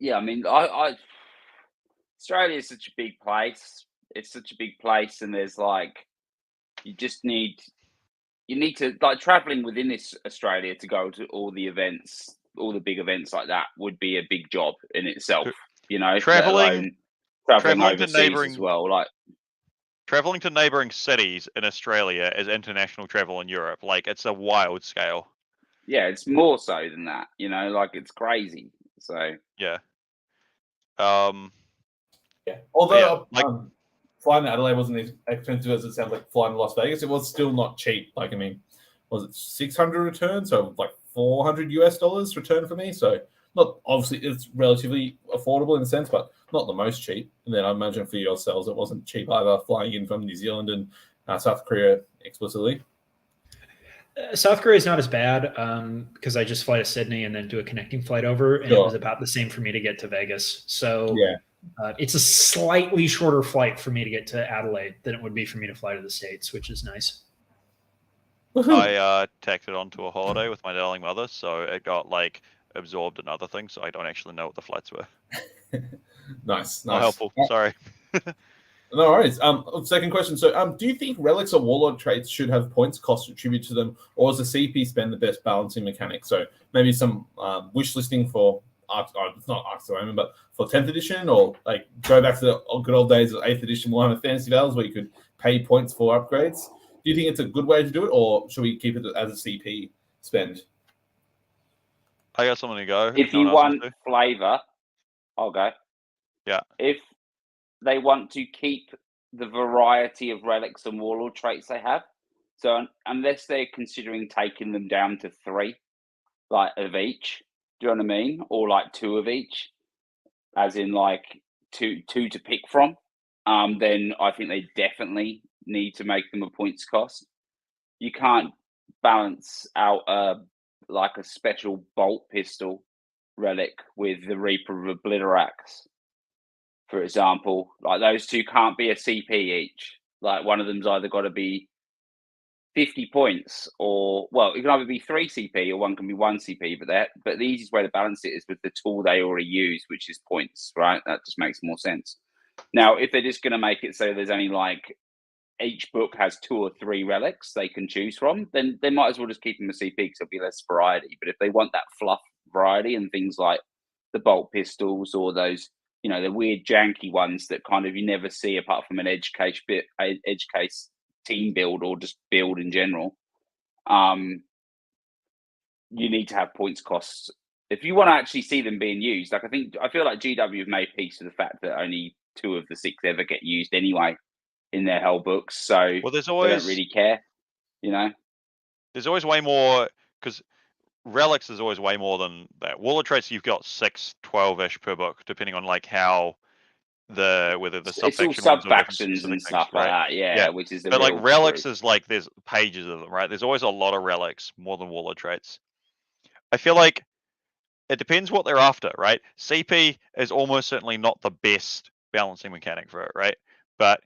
yeah, I mean, Australia is such a big place. It's such a big place, and there's like, you need to like traveling within this Australia to go to all the events, all the big events like that would be a big job in itself. Traveling overseas to neighboring as well, like. Traveling to neighboring cities in Australia is international travel in Europe. Like it's a wild scale. Yeah, it's more so than that. Like it's crazy. So yeah. Although flying to Adelaide wasn't as expensive as it sounds like flying to Las Vegas, it was still not cheap. Like, I mean, was it 600 return? So like $400 return for me. So not obviously it's relatively affordable in a sense, but not the most cheap. And then I imagine for yourselves, it wasn't cheap either flying in from New Zealand and South Korea explicitly. South Korea is not as bad because I just fly to Sydney and then do a connecting flight over, and it was about the same for me to get to Vegas. So it's a slightly shorter flight for me to get to Adelaide than it would be for me to fly to the States, which is nice. I tacked it onto a holiday with my darling mother, so it got like absorbed in other things, so I don't actually know what the flights were. Nice. Not helpful. Sorry. No worries. Second question. So, do you think relics or warlord traits should have points cost attributed to them, or is the CP spend the best balancing mechanic? So maybe some wish listing for it's not Arcs at the moment, but for 10th edition, or like go back to the good old days of 8th edition Warhammer Fantasy Battles where you could pay points for upgrades. Do you think it's a good way to do it, or should we keep it as a CP spend? I got someone to go. If you want flavor, I'll go. Yeah. If they want to keep the variety of relics and warlord traits they have, so unless they're considering taking them down to 3, like of each, do you know what I mean? Or like 2 of each, as in like two to pick from, then I think they definitely need to make them a points cost. You can't balance out like a special bolt pistol relic with the Reaper of Obliterax, for example. Like those two can't be a CP each. Like one of them's either got to be 50 points, or well, it can either be 3 CP or one can be 1 CP. But the easiest way to balance it is with the tool they already use, which is points, right? That just makes more sense. Now, if they're just going to make it so there's only like each book has 2 or 3 relics they can choose from, then they might as well just keep them a CP because there'll be less variety. But if they want that fluff variety and things like the bolt pistols or those, the weird janky ones that kind of you never see apart from an edge case team build or just build in general, you need to have points costs if you want to actually see them being used. Like I feel like GW have made peace with the fact that only 2 of the 6 ever get used anyway in their whole books, so there's they always don't really care, There's always way more, because relics is always way more than that. Wall of Traits, you've got 6, 12-ish per book, depending on like how whether the it's all sub-factions and stuff like that, yeah. Which is but like relics is like there's pages of them, right? There's always a lot of relics, more than Wall of Traits. I feel like it depends what they're after, right? CP is almost certainly not the best balancing mechanic for it, right? But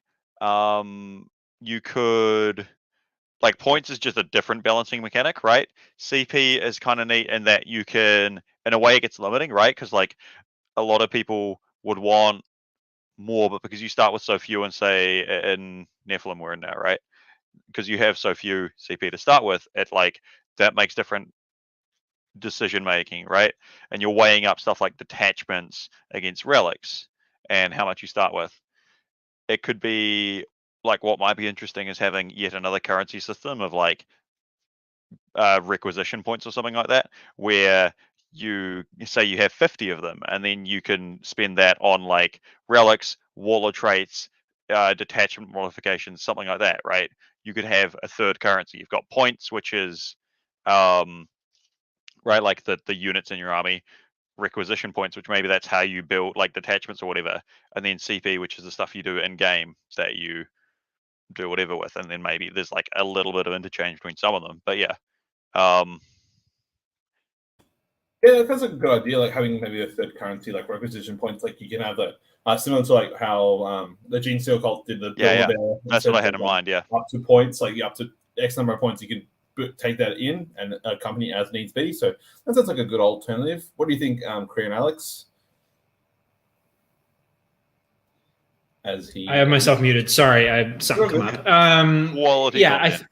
you could, like, points is just a different balancing mechanic, right? CP is kind of neat in that you can, in a way, it gets limiting, right? Because like a lot of people would want more, but because you start with so few, and say in Nephilim we're in now, right? Because you have so few CP to start with, it like that makes different decision making, right? And you're weighing up stuff like detachments against relics and how much you start with. It could be like, what might be interesting is having yet another currency system of like requisition points or something like that, where you say you have 50 of them, and then you can spend that on like relics, Wall of Traits, detachment modifications, something like that, right? You could have a third currency. You've got points, which is right, like the units in your army, requisition points, which maybe that's how you build like detachments or whatever, and then CP, which is the stuff you do in game that you do whatever with, and then maybe there's like a little bit of interchange between some of them. But yeah, that's a good idea. Like having maybe a third currency, like requisition points. Like you can have the similar to like how the Gene Steel Cult did the yeah. Bear. That's what I had in mind. Yeah, up to points, like up to X number of points, you can take that in and accompany as needs be. So that sounds like a good alternative. What do you think, Korean Alex? I have myself muted. Sorry, I something come up. Quality content.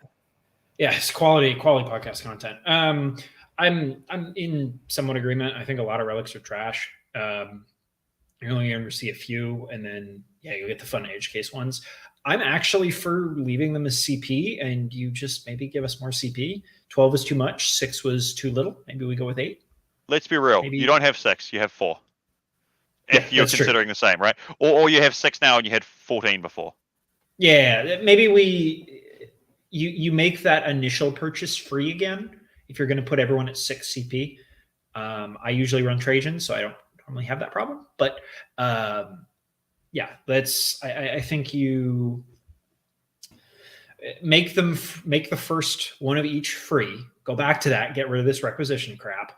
It's quality podcast content. I'm in somewhat agreement. I think a lot of relics are trash. You're only going to see a few, and then you'll get the fun edge case ones. I'm actually for leaving them as CP, and you just maybe give us more CP. 12 is too much. 6 was too little. Maybe we go with 8. Let's be real. You don't have 6. You have 4. If you're considering the same, right? Or you have 6 now and you had 14 before. Yeah, maybe you make that initial purchase free again if you're going to put everyone at 6 CP. I usually run Trajan, so I don't normally have that problem. But I think you make the first one of each free. Go back to that, get rid of this requisition crap.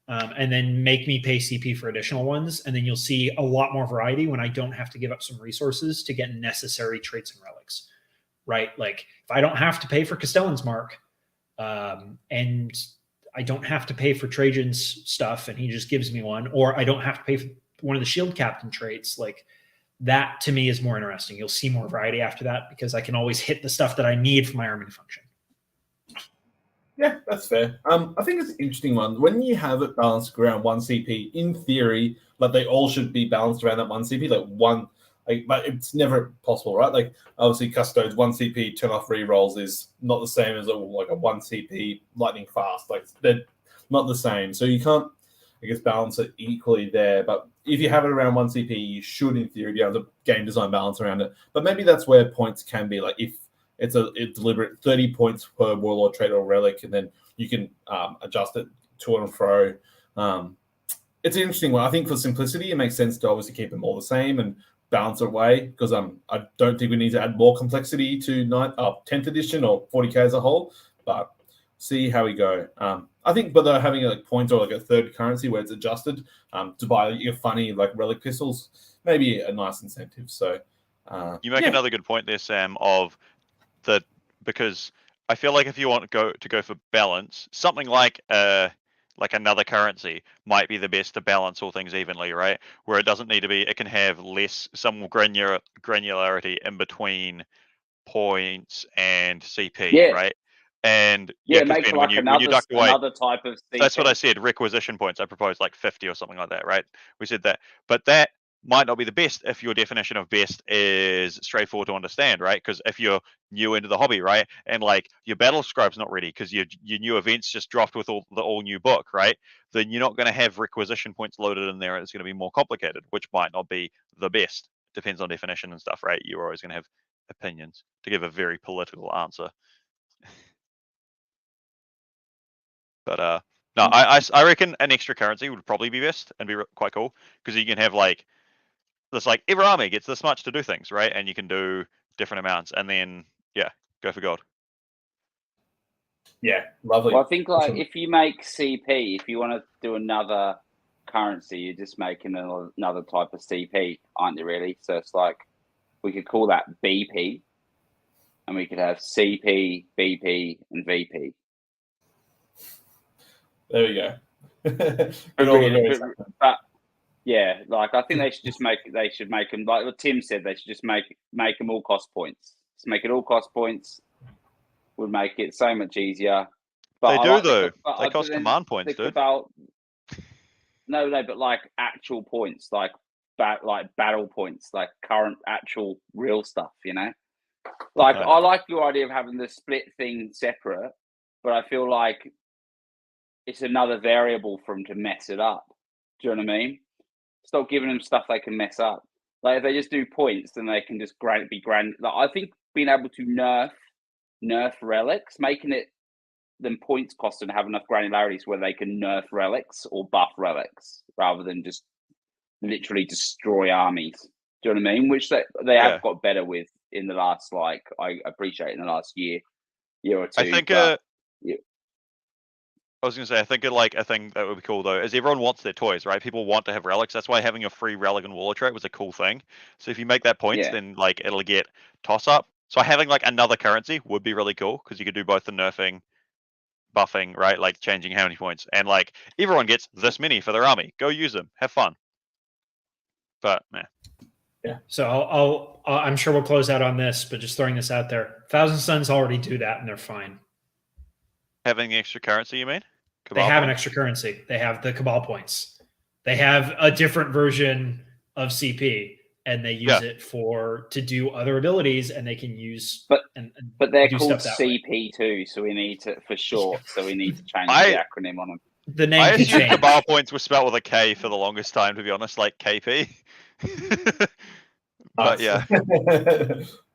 And then make me pay CP for additional ones. And then you'll see a lot more variety when I don't have to give up some resources to get necessary traits and relics, right? Like if I don't have to pay for Castellan's Mark, and I don't have to pay for Trajan's stuff and he just gives me one, or I don't have to pay for one of the Shield Captain traits, like that to me is more interesting. You'll see more variety after that because I can always hit the stuff that I need for my army to function. Yeah, that's fair. I think it's an interesting one. When you have it balanced around 1 CP, in theory, like they all should be balanced around that 1 CP, but it's never possible, right? Like obviously Custodes 1 CP turn off rerolls is not the same as a 1 CP lightning fast. Like they're not the same. So you can't, I guess, balance it equally there. But if you have it around 1 CP, you should in theory be able to game design balance around it. But maybe that's where points can be, like if it's a deliberate 30 points per warlord trait or relic, and then you can adjust it to and fro. It's an interesting one. I think for simplicity, it makes sense to obviously keep them all the same and balance it away, because I don't think we need to add more complexity to 10th edition or 40k as a whole, but see how we go. I think, but they're having a point or like a third currency where it's adjusted to buy your funny like relic pistols, maybe a nice incentive. So you make another good point there, Sam, of that, because I feel like if you want to go for balance, something like another currency might be the best to balance all things evenly, right? Where it doesn't need to be, it can have some granularity in between points and CP, Yeah. right? And Yeah, because make Ben, like when you ducked away, another type of CP. that's what I said. Requisition points. I proposed like 50 or something like that, right? We said that, but that might not be the best if your definition of best is straightforward to understand, right? Because if you're new into the hobby, right, and like your battle scribe's not ready because your new events just dropped with the all new book, right? Then you're not going to have requisition points loaded in there. It's going to be more complicated, which might not be the best. Depends on definition and stuff, right? You're always going to have opinions. To give a very political answer. But no, I reckon an extra currency would probably be best and be quite cool because you can have like this, like every army gets this much to do things, right? And you can do different amounts, and then go for gold. Yeah, lovely. Well, I think like if you make CP, if you want to do another currency, you're just making another type of CP, aren't you? Really? So it's like we could call that BP, and we could have CP, BP, and VP. There we go. But yeah, like I think they should just make them like what Tim said. They should just make them all cost points. Just make it all cost points. Would make it so much easier. But They cost command points, dude. No, but like actual points, like battle points, like current actual real stuff. You know, like I like your idea of having the split thing separate, but I feel like it's another variable for them to mess it up. Do you know what I mean? Stop giving them stuff they can mess up. Like if they just do points, then they can just be grand. Like I think being able to nerf relics, making it them points cost and have enough granularities where they can nerf relics or buff relics rather than just literally destroy armies. Do you know what I mean? Which they have got better with in the last, like, I appreciate in the last year or two. I think I was going to say, I think a thing that would be cool though is everyone wants their toys, right? People want to have relics. That's why having a free relic and warlord trait was a cool thing. So if you make that points, then like it'll get toss up. So having like another currency would be really cool because you could do both the nerfing, buffing, right? Like changing how many points, and like everyone gets this many for their army. Go use them, have fun. But man. Yeah. So I'm sure we'll close out on this, but just throwing this out there, Thousand Suns already do that and they're fine. Having the extra currency, you mean? Cabal they have an extra currency. They have the Cabal points. They have a different version of CP, and they use it to do other abilities, and they can use. But they're called CP too, so we need to for short. So we need to change the acronym on them. The name. I assume Cabal points were spelled with a K for the longest time, to be honest, like KP. But yeah.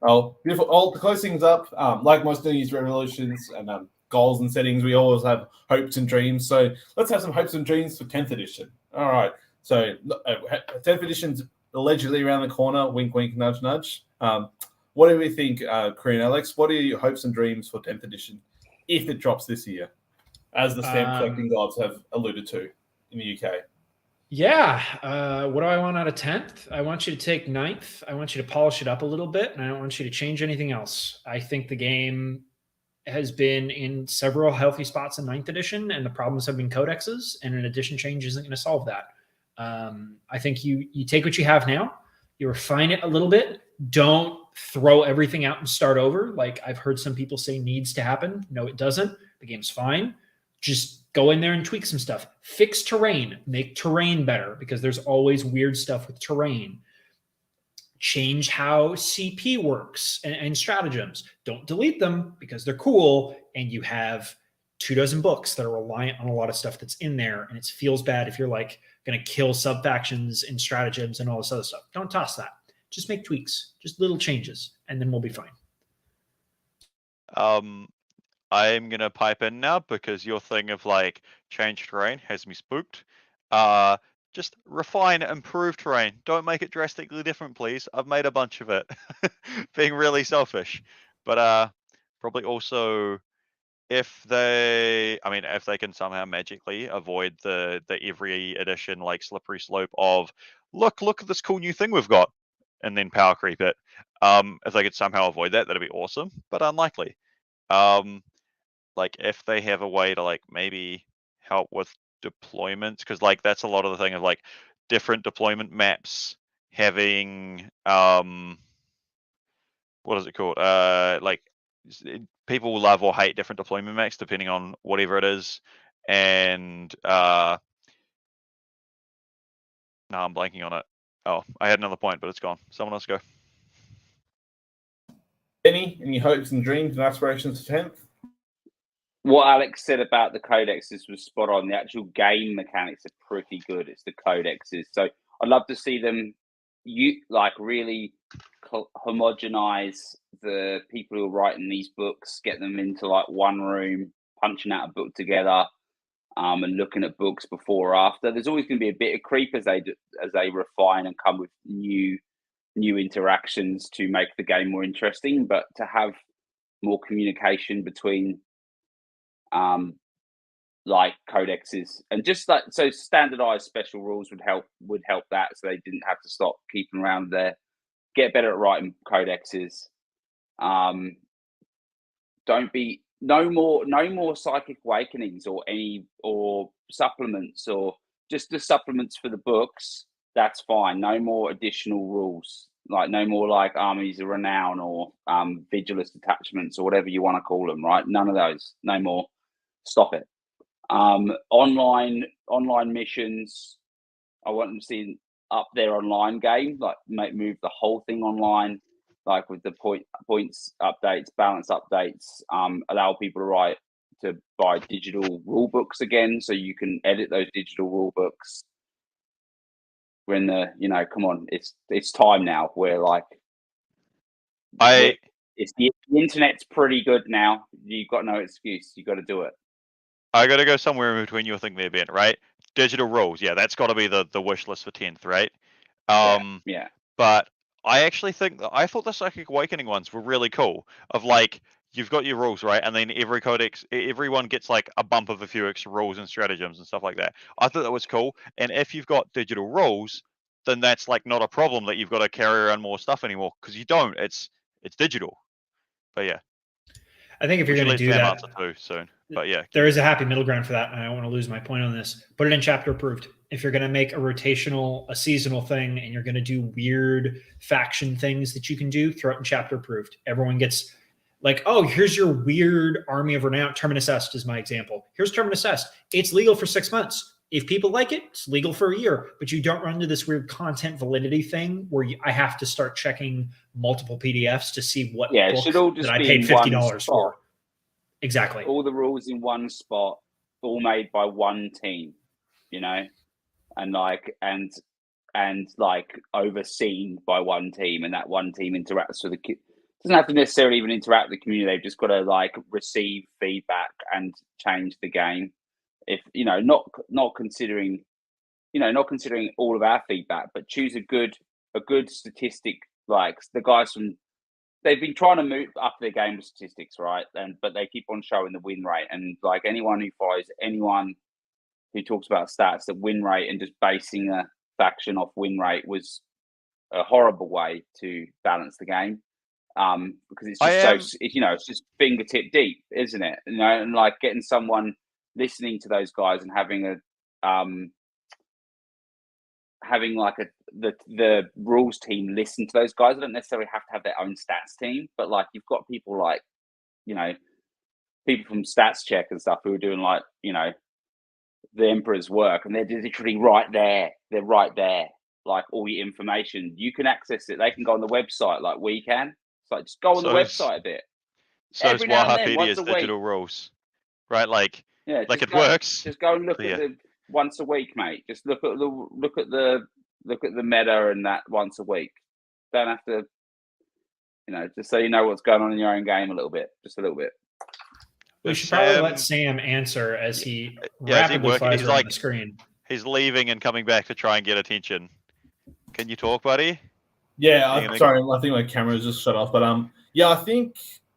Oh, beautiful. Oh, to close things up, like most New Year's resolutions and goals and settings, we always have hopes and dreams. So let's have some hopes and dreams for 10th edition. All right. So 10th edition's allegedly around the corner. Wink, wink, nudge, nudge. What do we think, Korean Alex? What are your hopes and dreams for 10th edition if it drops this year, as the stamp collecting gods have alluded to in the UK? Yeah. What do I want out of 10th? I want you to take 9th. I want you to polish it up a little bit, and I don't want you to change anything else. I think the game has been in several healthy spots in 9th edition, and the problems have been codexes, and an edition change isn't going to solve that. I think you take what you have now, you refine it a little bit. Don't throw everything out and start over. Like I've heard some people say needs to happen. No, it doesn't. The game's fine. Just go in there and tweak some stuff. Fix terrain. Make terrain better because there's always weird stuff with terrain. Change how CP works and stratagems. Don't delete them because they're cool, and you have 24 books that are reliant on a lot of stuff that's in there, and it feels bad if you're like going to kill sub-factions and stratagems and all this other stuff. Don't toss that. Just make tweaks, just little changes, and then we'll be fine. I'm going to pipe in now because your thing of like change terrain has me spooked. Just refine, improve terrain. Don't make it drastically different, please. I've made a bunch of it. Being really selfish. But probably also if they can somehow magically avoid the every edition like slippery slope of look at this cool new thing we've got and then power creep it. If they could somehow avoid that, that'd be awesome, but unlikely. Like if they have a way to like maybe help with deployments, because like that's a lot of the thing of like different deployment maps having what is it called? Like people love or hate different deployment maps depending on whatever it is, and no, I'm blanking on it. Oh, I had another point, but it's gone. Someone else go. Any hopes and dreams and aspirations for 10th? What Alex said about the codexes was spot on. The actual game mechanics are pretty good. It's the codexes. So I'd love to see them really homogenize the people who are writing these books, get them into like one room, punching out a book together, and looking at books before or after. There's always going to be a bit of creep as they refine and come with new interactions to make the game more interesting. But to have more communication between like codexes and just like so standardized special rules would help that, so they didn't have to stop keeping around there. Get better at writing codexes. Don't be no more psychic awakenings or supplements, or just the supplements for the books. That's fine. No more additional rules, like no more like armies of renown or vigilance detachments or whatever you want to call them, right? None of those. No more. Stop it. Online missions, I want them to see up their online game, like move the whole thing online, like with the points updates, balance updates, allow people to buy digital rule books again, so you can edit those digital rule books when come on, it's time now where like it's the internet's pretty good now. You've got no excuse. You got to do it. I got to go somewhere in between your thing there, Ben, right? Digital rules. Yeah, that's got to be the wish list for 10th, right? Yeah. But I actually I thought the Psychic Awakening ones were really cool. Of like, you've got your rules, right? And then every codex, everyone gets like a bump of a few extra rules and stratagems and stuff like that. I thought that was cool. And if you've got digital rules, then that's like not a problem that you've got to carry around more stuff anymore, because you don't. It's digital. But yeah. I think if you're going to do that too soon. But yeah, there is a happy middle ground for that, and I don't want to lose my point on this. Put it in chapter approved. If you're going to make a seasonal thing, and you're going to do weird faction things that you can do, throw it in chapter approved. Everyone gets like, oh, here's your weird army of renown. Terminus Est is my example. Here's Terminus Est. It's legal for 6 months. If people like it, it's legal for a year. But you don't run into this weird content validity thing where I have to start checking multiple PDFs to see what book should all just that I be paid $50 spot. for. Exactly. All the rules in one spot, all made by one team, and overseen by one team, and that one team interacts with doesn't have to necessarily even interact with the community. They've just got to like receive feedback and change the game. If not considering all of our feedback, but choose a good statistic, like the guys from. They've been trying to move up their game statistics, right? But they keep on showing the win rate, and like anyone who follows anyone who talks about stats, the win rate and just basing a faction off win rate was a horrible way to balance the game, because it's just it's just fingertip deep, isn't it? And like getting someone listening to those guys and having the rules team listen to those guys. I don't necessarily have to have their own stats team, but like you've got people like, people from stats check and stuff who are doing like, the Emperor's work, and they're literally right there. They're right there. Like all your information, you can access it. They can go on the website like we can. It's like, just go on the website a bit. So it's Wahapedia's digital rurules, right? Like, it works. Just go and look at the once a week, mate. Just look at the meta and that once a week. Don't have to, just so you know what's going on in your own game just a little bit. We should probably let Sam answer as he rapidly flies around the screen. He's leaving and coming back to try and get attention. Can you talk, buddy? Yeah, sorry, I think my camera's just shut off. But I think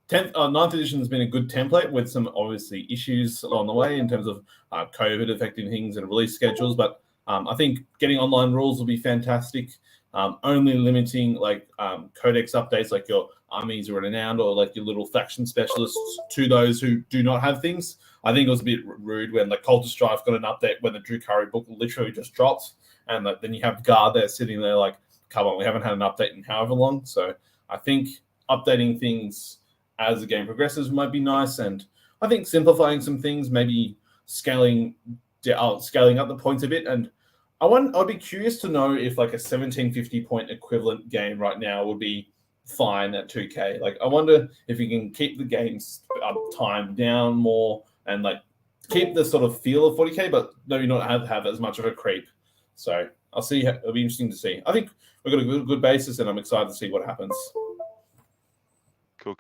9th edition has been a good template with some obviously issues along the way in terms of COVID affecting things and release schedules. But I think getting online rules will be fantastic. only limiting like codex updates, like your armies are renowned or like your little faction specialists to those who do not have things. I think it was a bit rude when like Cult of Strife got an update when the Drew Curry book literally just dropped, and like, then you have Guard there sitting there like, come on, we haven't had an update in however long. So I think updating things as the game progresses might be nice, and I think simplifying some things, maybe scaling up the points a bit. And I'd be curious to know if like a 1750 point equivalent game right now would be fine at 2K. Like I wonder if you can keep the game's time down more and like keep the sort of feel of 40K, but maybe not have as much of a creep. So I'll see. It'll be interesting to see. I think we've got a good basis, and I'm excited to see what happens. Cool.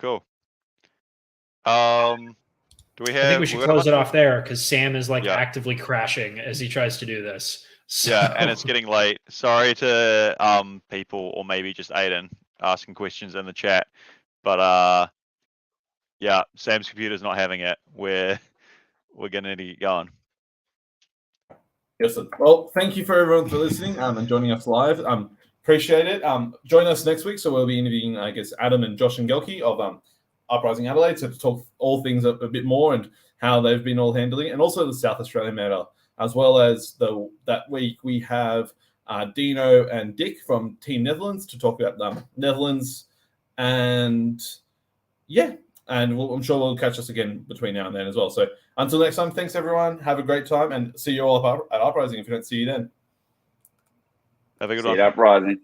Do we have? I think we should close it off there because Sam is like actively crashing as he tries to do this. So... Yeah, and it's getting late. Sorry to people, or maybe just Aiden asking questions in the chat, but yeah, Sam's computer's not having it. We're gonna need to get going. Yes. Well, thank you for everyone for listening and joining us live. Appreciate it. Join us next week. So we'll be interviewing, I guess, Adam and Josh and Gelke of Uprising Adelaide to talk all things a bit more and how they've been all handling, and also the South Australian matter, as well as that week we have Dino and Dick from Team Netherlands to talk about Netherlands, and yeah, and I'm sure we'll catch us again between now and then as well. So until next time, thanks everyone. Have a great time, and see you all at Uprising if we don't see you then. Have a good See one. you at Uprising.